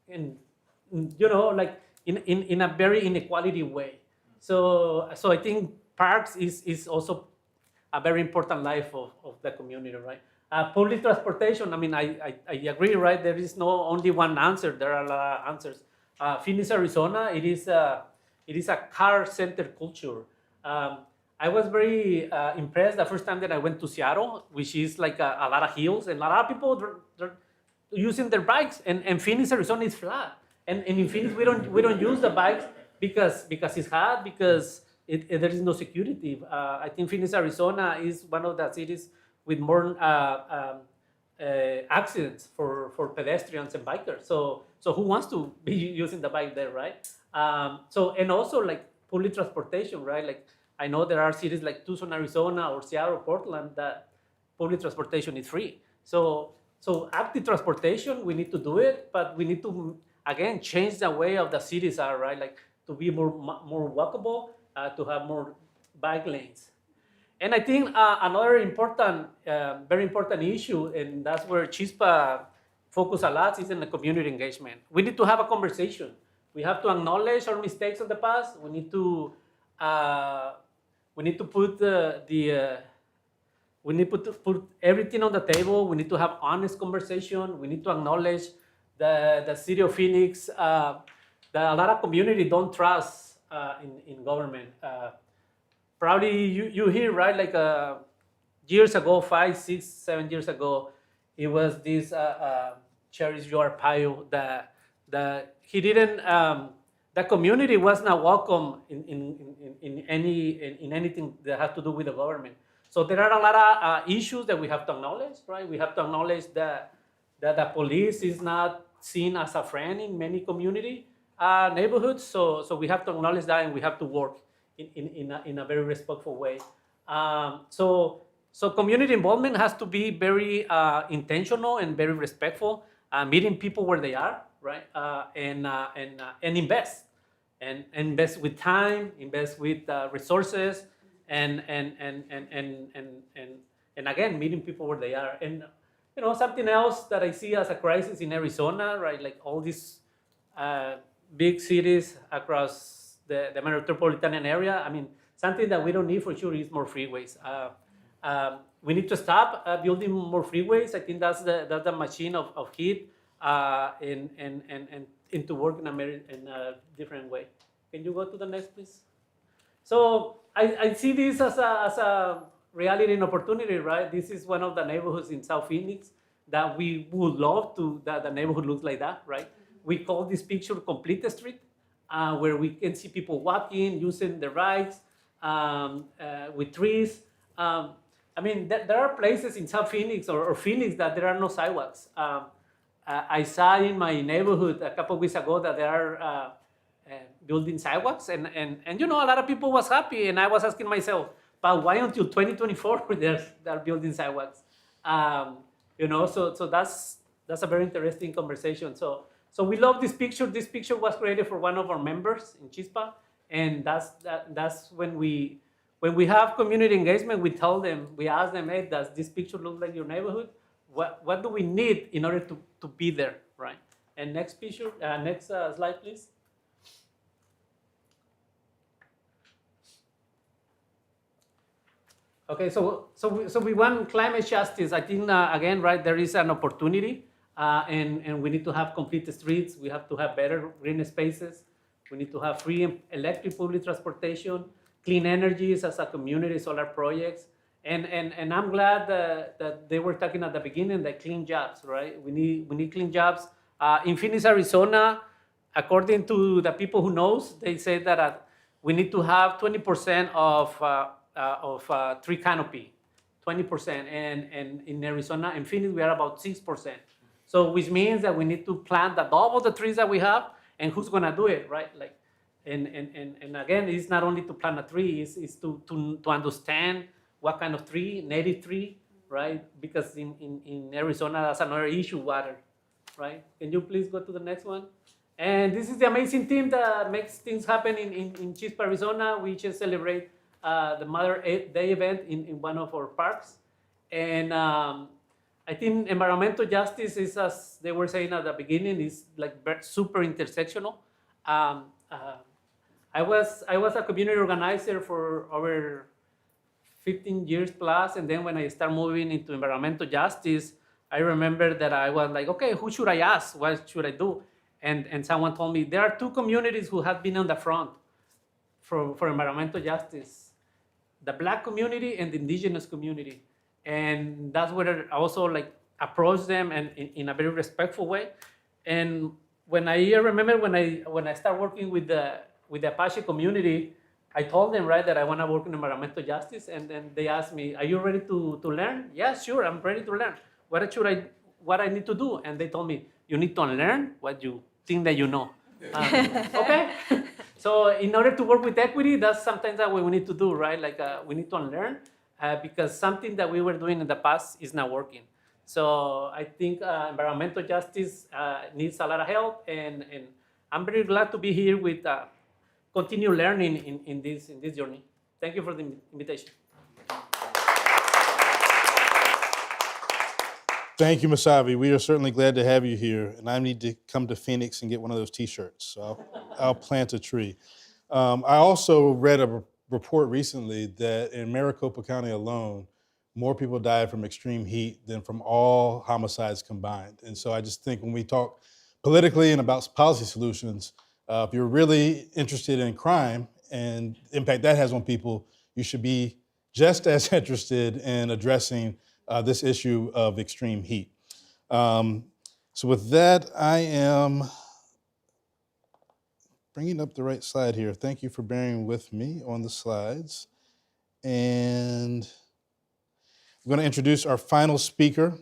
you know, like in a very inequality way. So I think parks is also a very important life of the community, right? Public transportation, I mean, I agree, right? There is no only one answer. There are a lot of answers. Phoenix, Arizona, it is a car-centered culture. I was very impressed the first time that I went to Seattle, which is like a lot of hills, and a lot of people they're using their bikes. And Phoenix, Arizona is flat. And in Phoenix, we don't use the bikes because it's hot, because there is no security. I think Phoenix, Arizona is one of the cities with more accidents for pedestrians and bikers. So who wants to be using the bike there, right? And also like public transportation, right? Like I know there are cities like Tucson, Arizona, or Seattle, Portland that public transportation is free. So active transportation, we need to do it, but we need to again change the way of the cities are, right? Like to be more walkable, to have more bike lanes. And I think another important, very important issue, and that's where CHISPA focus a lot, is in the community engagement. We need to have a conversation. We have to acknowledge our mistakes of the past. We need to put we need to put everything on the table. We need to have honest conversation. We need to acknowledge the city of Phoenix, that a lot of community don't trust in government. Probably you hear, right, like years ago, 5, 6, 7 years ago, it was this Cherish Your Arpaio that he didn't, the community was not welcome in anything that has to do with the government. So there are a lot of issues that we have to acknowledge, right? We have to acknowledge that the police is not seen as a friend in many community neighborhoods. So we have to acknowledge that, and we have to work in a very respectful way. So community involvement has to be very intentional and very respectful, meeting people where they are, right? And invest with time, invest with resources, and again, meeting people where they are. And you know, something else that I see as a crisis in Arizona, right? Like all these big cities across the metropolitan area. I mean, something that we don't need for sure is more freeways. We need to stop building more freeways. I think that's the machine of heat and to work in a different way. Can you go to the next, please? So I see this as a reality and opportunity, right? This is one of the neighborhoods in South Phoenix that we would love to, that the neighborhood looks like that, right? We call this picture Complete Street, where we can see people walking, using their rides, with trees. I mean, there are places in South Phoenix or Phoenix that there are no sidewalks. I saw in my neighborhood a couple of weeks ago that there are building sidewalks, and you know, a lot of people was happy, and I was asking myself, but why until 2024 they're building sidewalks? You know, so that's a very interesting conversation. So we love this picture. This picture was created for one of our members in CHISPA, and that's when we have community engagement, we tell them, we ask them, hey, does this picture look like your neighborhood? What do we need in order to be there, right? And next picture, next slide, please. Okay, so we want climate justice. I think again, right, there is an opportunity, and we need to have complete streets. We have to have better green spaces. We need to have free electric public transportation, clean energies as a community, solar projects, and I'm glad that they were talking at the beginning that clean jobs, right? We need clean jobs in Phoenix, Arizona. According to the people who knows, they say that we need to have 20% of tree canopy, 20%, and in Arizona and Phoenix we are about 6%. So which means that we need to plant double the trees that we have, and who's gonna do it, right? Like, and again, it's not only to plant a tree, it's to understand what kind of tree, native tree, right? Because in Arizona that's another issue, water, right? Can you please go to the next one? And this is the amazing team that makes things happen in CHISPA, Arizona. We just celebrate the Mother Day event in one of our parks. And I think environmental justice is, as they were saying at the beginning, is like super intersectional. I was a community organizer for over 15 years plus, and then when I started moving into environmental justice, I remember that I was like, okay, who should I ask? What should I do? And someone told me there are two communities who have been on the front for environmental justice: the Black community and the indigenous community. And that's where I also like approach them and in a very respectful way. And when I remember when I started working with the Apache community, I told them, right, that I want to work in environmental justice. And then they asked me, are you ready to learn? Yeah, sure, I'm ready to learn. What I need to do? And they told me, you need to unlearn what you think that you know. Okay. So in order to work with equity, that's sometimes that what we need to do, right? Like we need to unlearn because something that we were doing in the past is not working. So I think environmental justice needs a lot of help, and I'm very glad to be here with continue learning in this journey. Thank you for the invitation. Thank you, Masavi. We are certainly glad to have you here, and I need to come to Phoenix and get one of those T-shirts. So I'll plant a tree. I also read a report recently that in Maricopa County alone, more people died from extreme heat than from all homicides combined. And so I just think when we talk politically and about policy solutions, if you're really interested in crime and the impact that has on people, you should be just as interested in addressing this issue of extreme heat. So with that, I am bringing up the right slide here. Thank you for bearing with me on the slides. And I'm going to introduce our final speaker,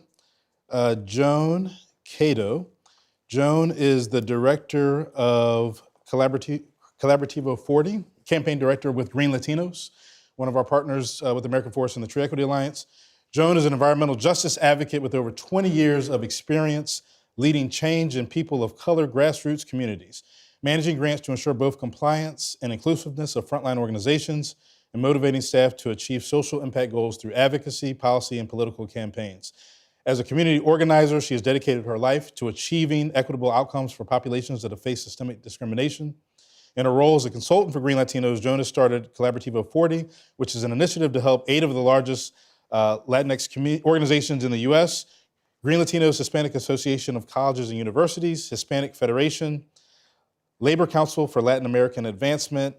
Joan Cato. Joan is the director of Collaborativo 40, campaign director with Green Latinos, one of our partners with American Forest and the Tree Equity Alliance. Joan is an environmental justice advocate with over 20 years of experience leading change in people of color grassroots communities, managing grants to ensure both compliance and inclusiveness of frontline organizations, and motivating staff to achieve social impact goals through advocacy, policy, and political campaigns. As a community organizer, she has dedicated her life to achieving equitable outcomes for populations that have faced systemic discrimination. In her role as a consultant for Green Latinos, Joan has started Collaborativo 40, which is an initiative to help 8 of the largest Latinx organizations in the U.S., Green Latinos Hispanic Association of Colleges and Universities, Hispanic Federation, Labor Council for Latin American Advancement,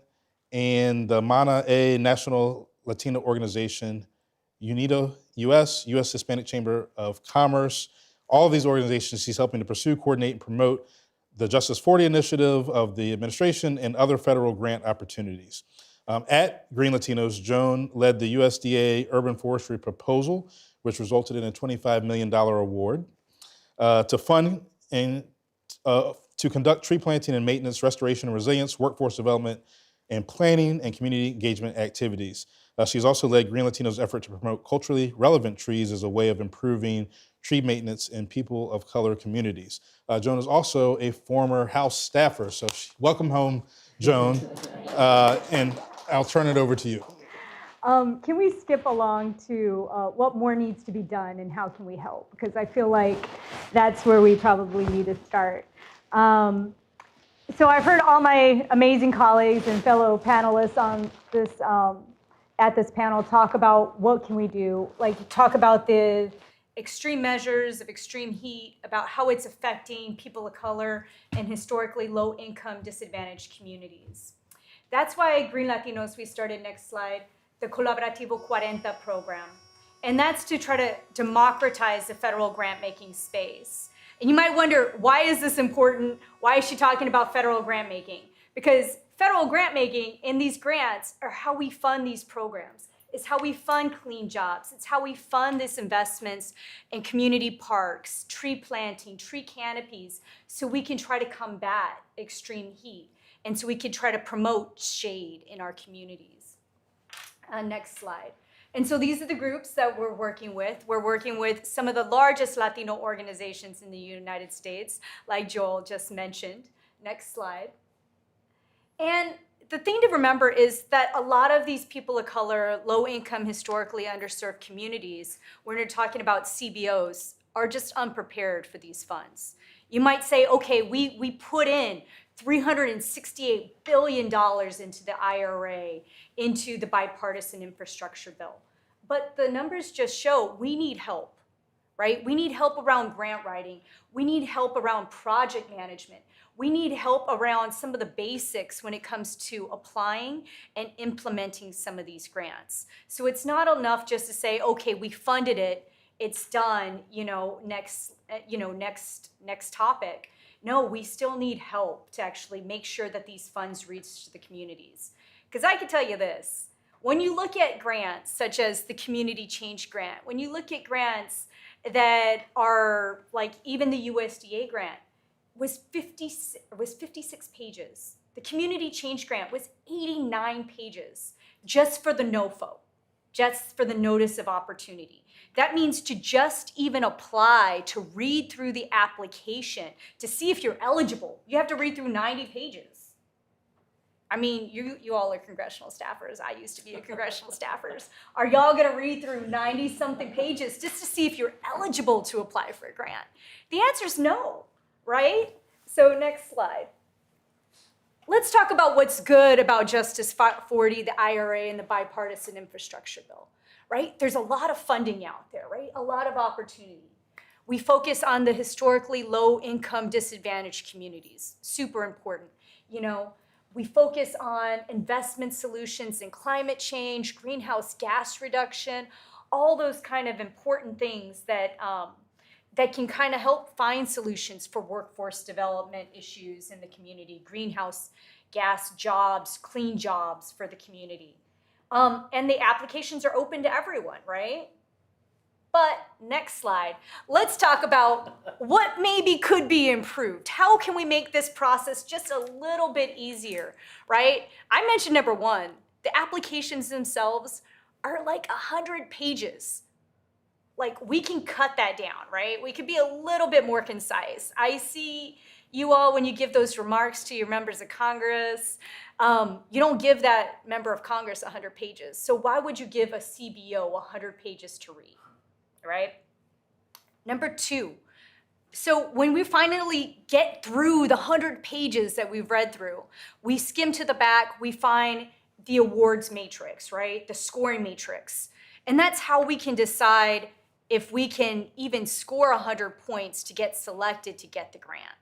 and the MANA A National Latino Organization, UNIDO US, US Hispanic Chamber of Commerce. All of these organizations she's helping to pursue, coordinate, and promote the Justice 40 initiative of the administration and other federal grant opportunities. At Green Latinos, Joan led the USDA urban forestry proposal, which resulted in a $25 million award to fund and to conduct tree planting and maintenance, restoration and resilience, workforce development, and planning and community engagement activities. She's also led Green Latinos' effort to promote culturally relevant trees as a way of improving tree maintenance in people of color communities. Joan is also a former House staffer, so welcome home, Joan, and I'll turn it over to you. Can we skip along to what more needs to be done and how can we help? Because I feel like that's where we probably need to start. So I've heard all my amazing colleagues and fellow panelists on this at this panel talk about what can we do, like talk about the extreme measures of extreme heat, about how it's affecting people of color and historically low-income disadvantaged communities. That's why at Green Latinos, we started, next slide, the Colaborativo 40 program. And that's to try to democratize the federal grant-making space. And you might wonder, why is this important? Why is she talking about federal grant making? Because federal grant making in these grants are how we fund these programs. It's how we fund clean jobs. It's how we fund these investments in community parks, tree planting, tree canopies, so we can try to combat extreme heat. And so we can try to promote shade in our communities. Next slide. And so these are the groups that we're working with. We're working with some of the largest Latino organizations in the United States, like Joel just mentioned. Next slide. And the thing to remember is that a lot of these people of color, low income, historically underserved communities, when you're talking about CBOs, are just unprepared for these funds. You might say, okay, we put in $368 billion into the IRA, into the bipartisan infrastructure bill. But the numbers just show we need help, right? We need help around grant writing. We need help around project management. We need help around some of the basics when it comes to applying and implementing some of these grants. So it's not enough just to say, okay, we funded it, it's done, next topic. No, we still need help to actually make sure that these funds reach the communities. Because I can tell you this, when you look at grants such as the Community Change Grant, when you look at grants that are like even the USDA grant, was 56 pages. The Community Change Grant was 89 pages just for the NOFO, just for the Notice of Opportunity. That means to just even apply, to read through the application, to see if you're eligible, you have to read through 90 pages. I mean, you all are congressional staffers. I used to be a congressional staffer. Are y'all gonna read through 90-something pages just to see if you're eligible to apply for a grant? The answer is no. Right? So next slide. Let's talk about what's good about Justice 40, the IRA, and the bipartisan infrastructure bill, right? There's a lot of funding out there, right? A lot of opportunity. We focus on the historically low-income disadvantaged communities, super important. We focus on investment solutions in climate change, greenhouse gas reduction, all those kind of important things that can kind of help find solutions for workforce development issues in the community, greenhouse gas jobs, clean jobs for the community. And the applications are open to everyone, right? But next slide, let's talk about what maybe could be improved. How can we make this process just a little bit easier, right? I mentioned number one, the applications themselves are like 100 pages. Like, we can cut that down, right? We could be a little bit more concise. I see you all, when you give those remarks to your members of Congress, you don't give that member of Congress 100 pages. So why would you give a CBO 100 pages to read, right? Number two, so when we finally get through the 100 pages that we've read through, we skim to the back, we find the awards matrix, right? The scoring matrix. And that's how we can decide if we can even score 100 points to get selected to get the grant.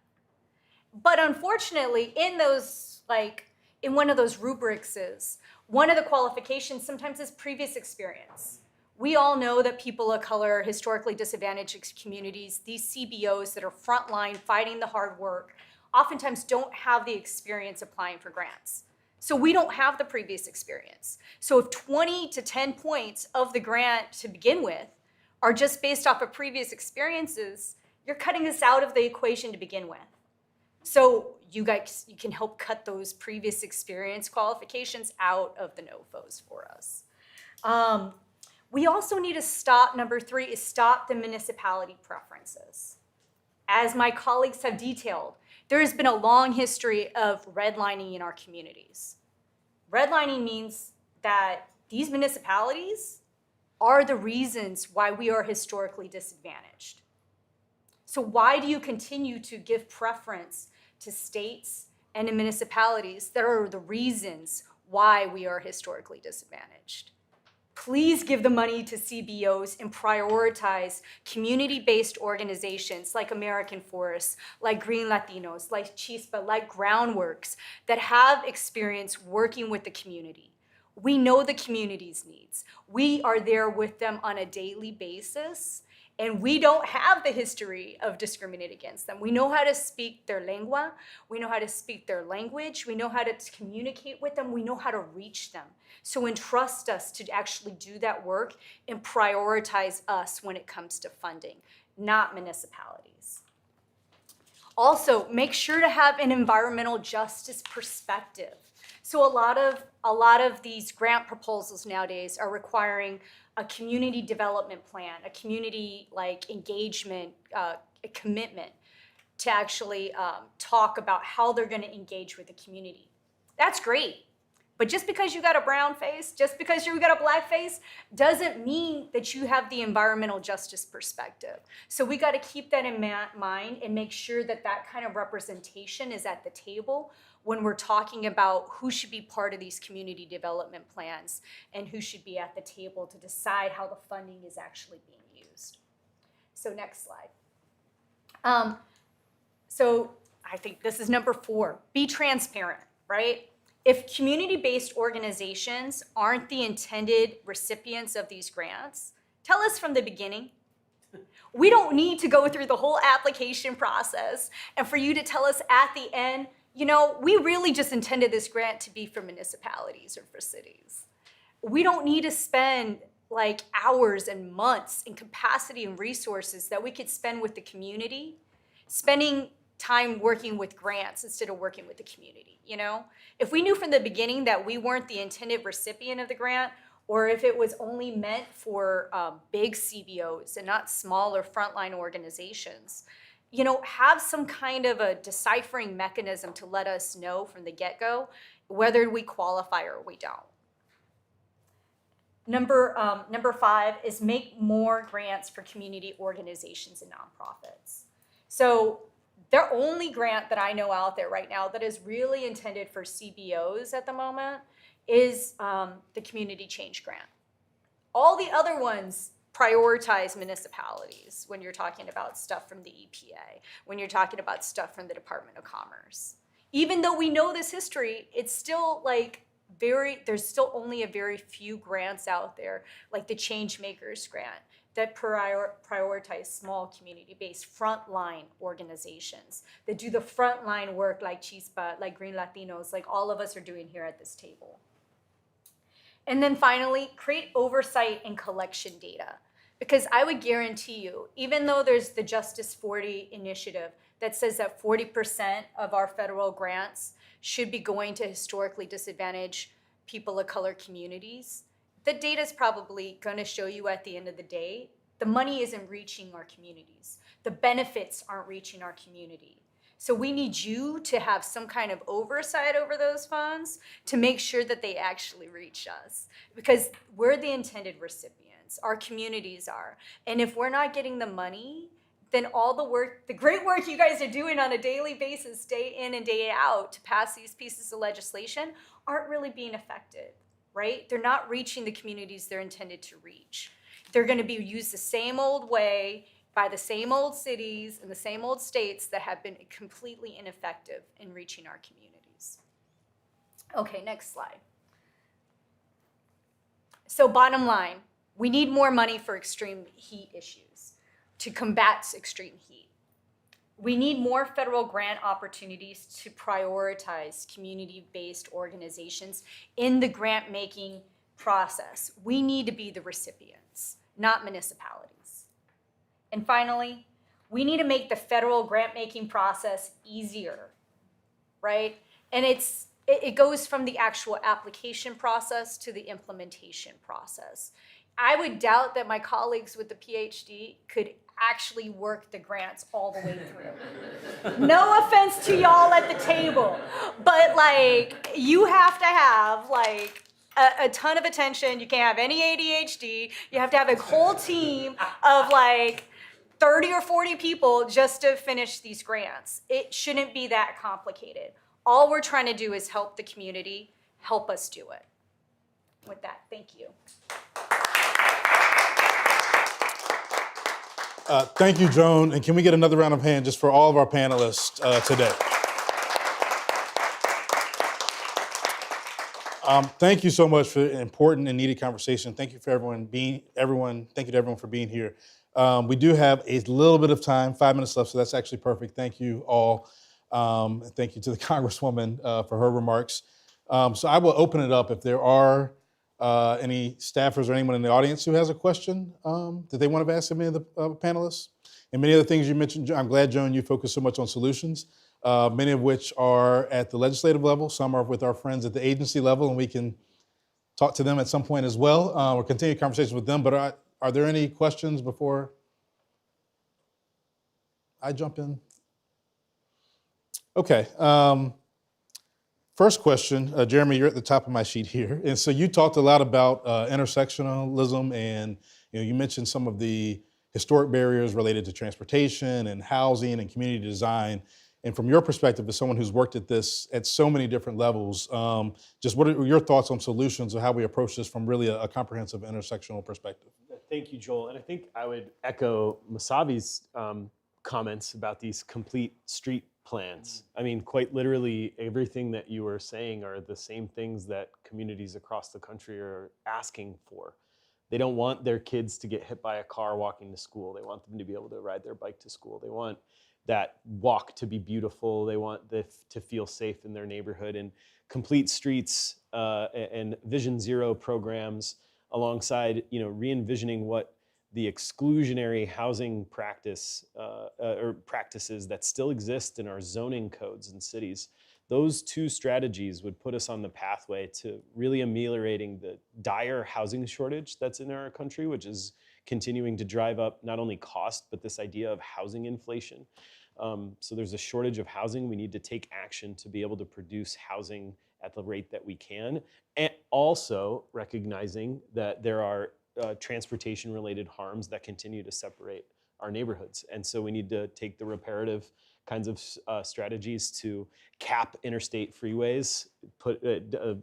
But unfortunately, in one of those rubrics one of the qualifications sometimes is previous experience. We all know that people of color, historically disadvantaged communities, these CBOs that are frontline fighting the hard work, oftentimes don't have the experience applying for grants. So we don't have the previous experience. So if 20 to 10 points of the grant to begin with are just based off of previous experiences, you're cutting this out of the equation to begin with. So you can help cut those previous experience qualifications out of the NOFOs for us. We also need to stop, number three, is stop the municipality preferences. As my colleagues have detailed, there has been a long history of redlining in our communities. Redlining means that these municipalities are the reasons why we are historically disadvantaged. So why do you continue to give preference to states and to municipalities that are the reasons why we are historically disadvantaged? Please give the money to CBOs and prioritize community-based organizations like American Forests, like Green Latinos, like Chispa, like Groundworks that have experience working with the community. We know the community's needs. We are there with them on a daily basis, and we don't have the history of discriminating against them. We know how to speak their lengua. We know how to speak their language. We know how to communicate with them. We know how to reach them. So entrust us to actually do that work and prioritize us when it comes to funding, not municipalities. Also, make sure to have an environmental justice perspective. So a lot of these grant proposals nowadays are requiring a community development plan, a community engagement, a commitment to actually talk about how they're going to engage with the community. That's great. But just because you got a brown face, just because you got a black face, doesn't mean that you have the environmental justice perspective. So we got to keep that in mind and make sure that that kind of representation is at the table when we're talking about who should be part of these community development plans and who should be at the table to decide how the funding is actually being used. So next slide. So I think this is number 4, be transparent, right? If community-based organizations aren't the intended recipients of these grants, tell us from the beginning. We don't need to go through the whole application process and for you to tell us at the end, you know, we really just intended this grant to be for municipalities or for cities. We don't need to spend like hours and months in capacity and resources that we could spend with the community, spending time working with grants instead of working with the community, you know? If we knew from the beginning that we weren't the intended recipient of the grant, or if it was only meant for big CBOs and not small or frontline organizations, you know, have some kind of a deciphering mechanism to let us know from the get-go whether we qualify or we don't. Number 5 is make more grants for community organizations and nonprofits. So the only grant that I know out there right now that is really intended for CBOs at the moment is the Community Change Grant. All the other ones prioritize municipalities when you're talking about stuff from the EPA, when you're talking about stuff from the Department of Commerce. Even though we know this history, it's still like there's still only a very few grants out there, like the Change Makers Grant, that prioritize small community-based frontline organizations that do the frontline work like Chispa, like Green Latinos, like all of us are doing here at this table. And then finally, create oversight and collection data. Because I would guarantee you, even though there's the Justice 40 initiative that says that 40% of our federal grants should be going to historically disadvantaged people of color communities, the data is probably going to show you at the end of the day, the money isn't reaching our communities. The benefits aren't reaching our community. So we need you to have some kind of oversight over those funds to make sure that they actually reach us, because we're the intended recipients, our communities are. And if we're not getting the money, then all the work, the great work you guys are doing on a daily basis, day in and day out to pass these pieces of legislation aren't really being affected, right? They're not reaching the communities they're intended to reach. They're going to be used the same old way by the same old cities and the same old states that have been completely ineffective in reaching our communities. Okay, next slide. So bottom line, we need more money for extreme heat issues to combat extreme heat. We need more federal grant opportunities to prioritize community-based organizations in the grant-making process. We need to be the recipients, not municipalities. And finally, we need to make the federal grant-making process easier, right? And it goes from the actual application process to the implementation process. I would doubt that my colleagues with the PhD could actually work the grants all the way through. No offense to y'all at the table, but like you have to have like a ton of attention. You can't have any ADHD. You have to have a whole team of like 30 or 40 people just to finish these grants. It shouldn't be that complicated. All we're trying to do is help the community, help us do it. With that, thank you. Thank you, Joan. And can we get another round of hands just for all of our panelists today? Thank you so much for an important and needed conversation. Thank you for thank you to everyone for being here. We do have a little bit of time, 5 minutes left, so that's actually perfect. Thank you all. Thank you to the Congresswoman for her remarks. So I will open it up if there are any staffers or anyone in the audience who has a question that they want to ask any of the panelists. And many of the things you mentioned, I'm glad, Joan, you focus so much on solutions, many of which are at the legislative level. Some are with our friends at the agency level, and we can talk to them at some point as well or continue conversations with them. But are there any questions before I jump in? Okay. First question, Jeremy, you're at the top of my sheet here. And so you talked a lot about intersectionalism, and you mentioned some of the historic barriers related to transportation and housing and community design. And from your perspective, as someone who's worked at this at so many different levels, just what are your thoughts on solutions of how we approach this from really a comprehensive intersectional perspective? Thank you, Joel. And I think I would echo Masabi's comments about these complete street plans. I mean, quite literally, everything that you were saying are the same things that communities across the country are asking for. They don't want their kids to get hit by a car walking to school. They want them to be able to ride their bike to school. They want that walk to be beautiful. They want to feel safe in their neighborhood. And complete streets and Vision Zero programs alongside, re-envisioning what the exclusionary housing practice or practices that still exist in our zoning codes in cities. Those two strategies would put us on the pathway to really ameliorating the dire housing shortage that's in our country, which is continuing to drive up not only cost, but this idea of housing inflation. So there's a shortage of housing. We need to take action to be able to produce housing at the rate that we can, and also recognizing that there are transportation-related harms that continue to separate our neighborhoods. And so we need to take the reparative kinds of strategies to cap interstate freeways,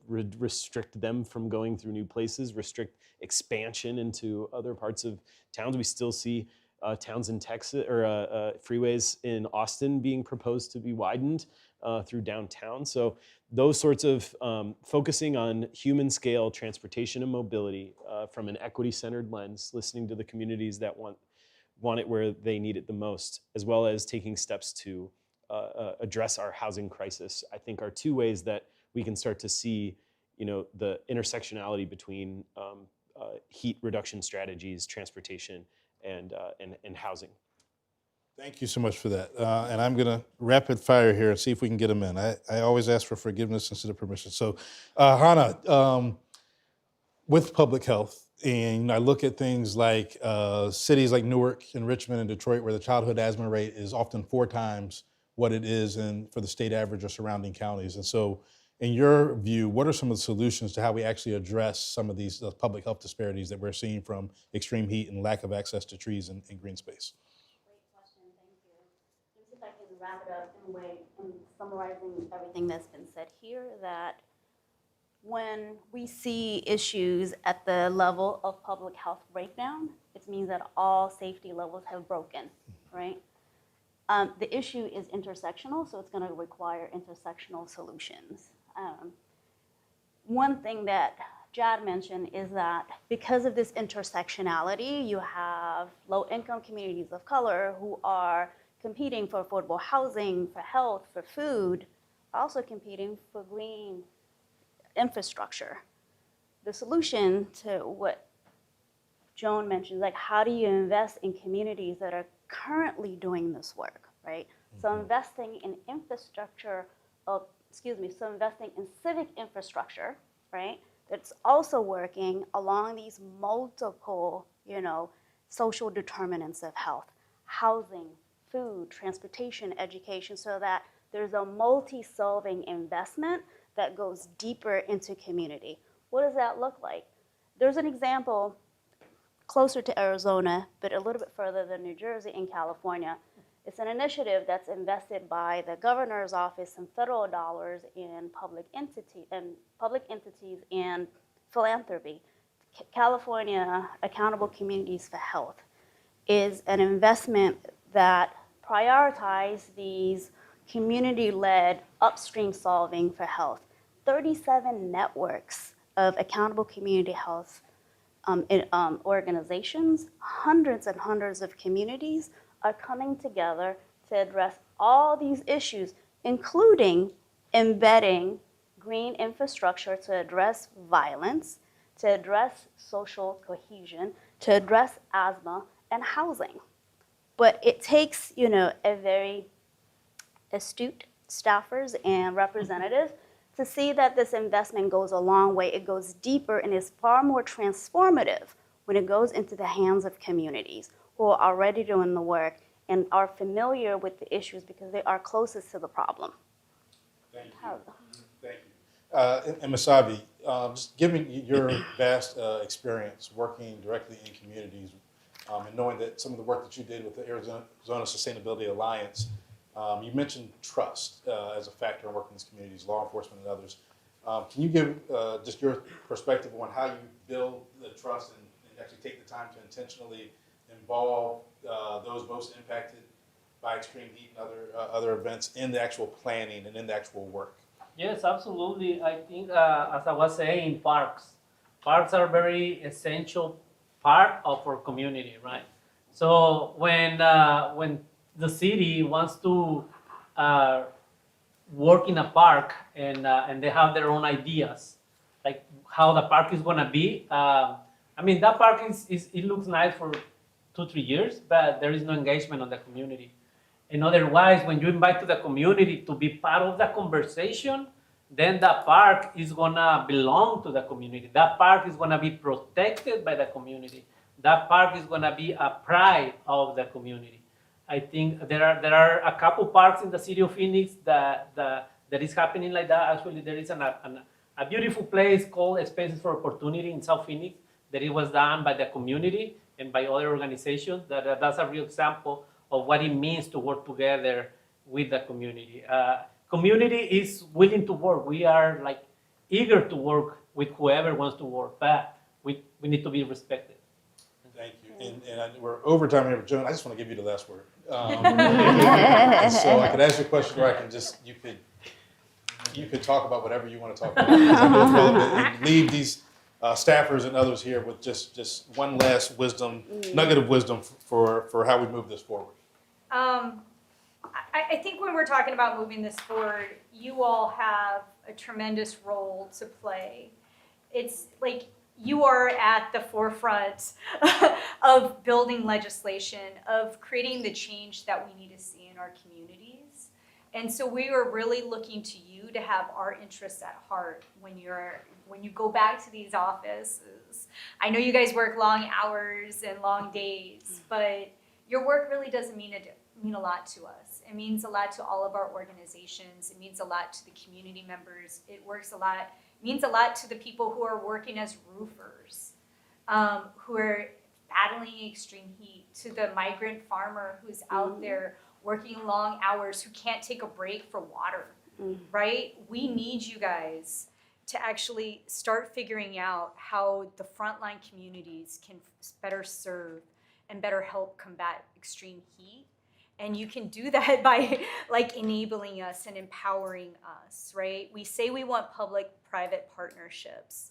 restrict them from going through new places, restrict expansion into other parts of towns. We still see towns in Texas or freeways in Austin being proposed to be widened through downtown. So those sorts of focusing on human scale transportation and mobility from an equity-centered lens, listening to the communities that want it where they need it the most, as well as taking steps to address our housing crisis, I think are two ways that we can start to see, the intersectionality between heat reduction strategies, transportation, and housing. Thank you so much for that. And I'm going to rapid fire here and see if we can get them in. I always ask for forgiveness instead of permission. So, Hannah, with public health, and I look at things like cities like Newark and Richmond and Detroit, where the childhood asthma rate is often 4 times what it is for the state average or surrounding counties. And so, in your view, what are some of the solutions to how we actually address some of these public health disparities that we're seeing from extreme heat and lack of access to trees and green space? If I can wrap it up in a way, in summarizing everything that's been said here, that when we see issues at the level of public health breakdown, it means that all safety levels have broken, right? The issue is intersectional, so it's going to require intersectional solutions. One thing that Jad mentioned is that because of this intersectionality, you have low-income communities of color who are competing for affordable housing, for health, for food, also competing for green infrastructure. The solution to what Joan mentioned, like how do you invest in communities that are currently doing this work, right? So investing in so investing in civic infrastructure, right? That's also working along these multiple, social determinants of health, housing, food, transportation, education, so that there's a multi-solving investment that goes deeper into community. What does that look like? There's an example closer to Arizona, but a little bit further than New Jersey in California. It's an initiative that's invested by the governor's office and federal dollars in public entities and philanthropy. California Accountable Communities for Health is an investment that prioritizes these community-led upstream solving for health. 37 networks of accountable community health organizations, hundreds and hundreds of communities are coming together to address all these issues, including embedding green infrastructure to address violence, to address social cohesion, to address asthma and housing. But it takes, a very astute staffers and representatives to see that this investment goes a long way. It goes deeper and is far more transformative when it goes into the hands of communities who are already doing the work and are familiar with the issues because they are closest to the problem. Thank you. Thank you. And Masabi, just given your vast experience working directly in communities, and knowing that some of the work that you did with the Arizona Sustainability Alliance, you mentioned trust as a factor in working in these communities, law enforcement and others. Can you give just your perspective on how you build the trust and actually take the time to intentionally involve those most impacted by extreme heat and other events in the actual planning and in the actual work? Yes, absolutely. I think, as I was saying, parks are very essential part of our community, right? So when the city wants to work in a park and they have their own ideas, like how the park is gonna be. I mean, that park it looks nice for 2-3 years, but there is no engagement on the community. And otherwise, when you invite to the community to be part of the conversation, then the park is gonna belong to the community. That park is gonna be protected by the community. That park is gonna be a pride of the community. I think there are a couple parks in the city of Phoenix that is happening like that. Actually, there is a beautiful place called Spaces for Opportunity in South Phoenix that it was done by the community and by other organizations. That's a real example of what it means to work together with the community. Community is willing to work. We are like eager to work with whoever wants to work, but we need to be respected. Thank you. And we're over time here, but Joan, I just want to give you the last word. So I could ask you a question, or I can just you could talk about whatever you want to talk about. I know it's relevant, and leave these staffers and others here with just one last nugget of wisdom for how we move this forward. I think when we're talking about moving this forward, you all have a tremendous role to play. It's like you are at the forefront of building legislation, of creating the change that we need to see in our communities. And so we are really looking to you to have our interests at heart when you go back to these offices. I know you guys work long hours and long days, but your work really doesn't mean a lot to us. It means a lot to all of our organizations. It means a lot to the community members. It means a lot to the people who are working as roofers, who are battling extreme heat, to the migrant farmer who's out there working long hours, who can't take a break for water, right? We need you guys to actually start figuring out how the frontline communities can better serve and better help combat extreme heat. And you can do that by like enabling us and empowering us, right? We say we want public-private partnerships,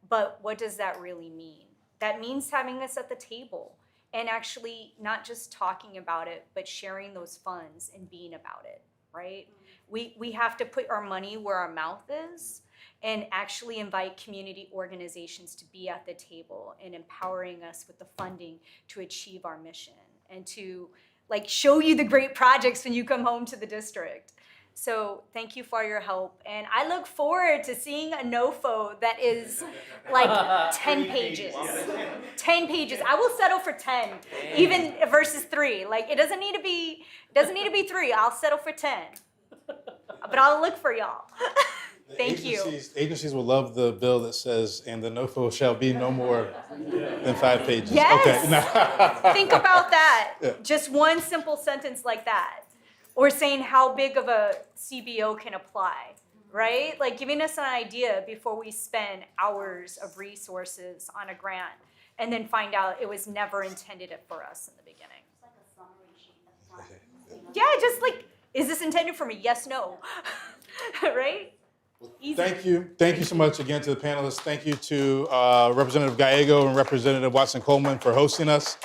but what does that really mean? That means having us at the table and actually not just talking about it, but sharing those funds and being about it, right? We have to put our money where our mouth is and actually invite community organizations to be at the table and empowering us with the funding to achieve our mission and to like show you the great projects when you come home to the district. So thank you for your help. And I look forward to seeing a NOFO that is like 10 pages. 10 pages. I will settle for 10, even versus 3. Like it doesn't need to be 3. I'll settle for 10. But I'll look for y'all. Thank you. Agencies will love the bill that says, and the NOFO shall be no more than 5 pages. Yes. Okay. Think about that. Yeah. Just one simple sentence like that. Or saying how big of a CBO can apply, right? Like giving us an idea before we spend hours of resources on a grant and then find out it was never intended for us in the beginning. It's like a summary sheet. Yeah, just like, is this intended for me? Yes, no. Right? Easy. Thank you so much again to the panelists. Thank you to Representative Gallego and Representative Watson Coleman for hosting us.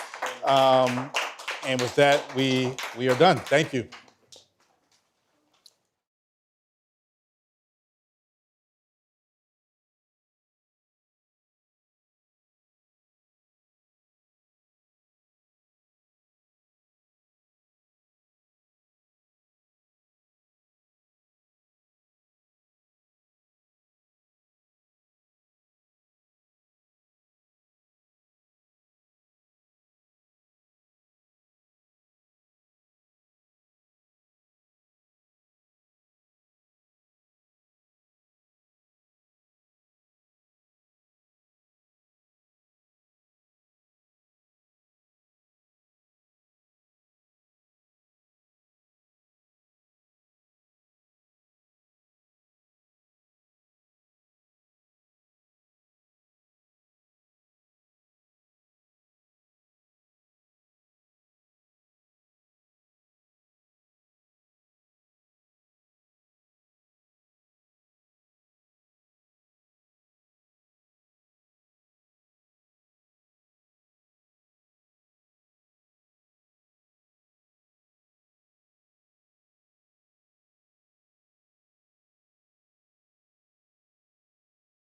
And with that, we are done. Thank you.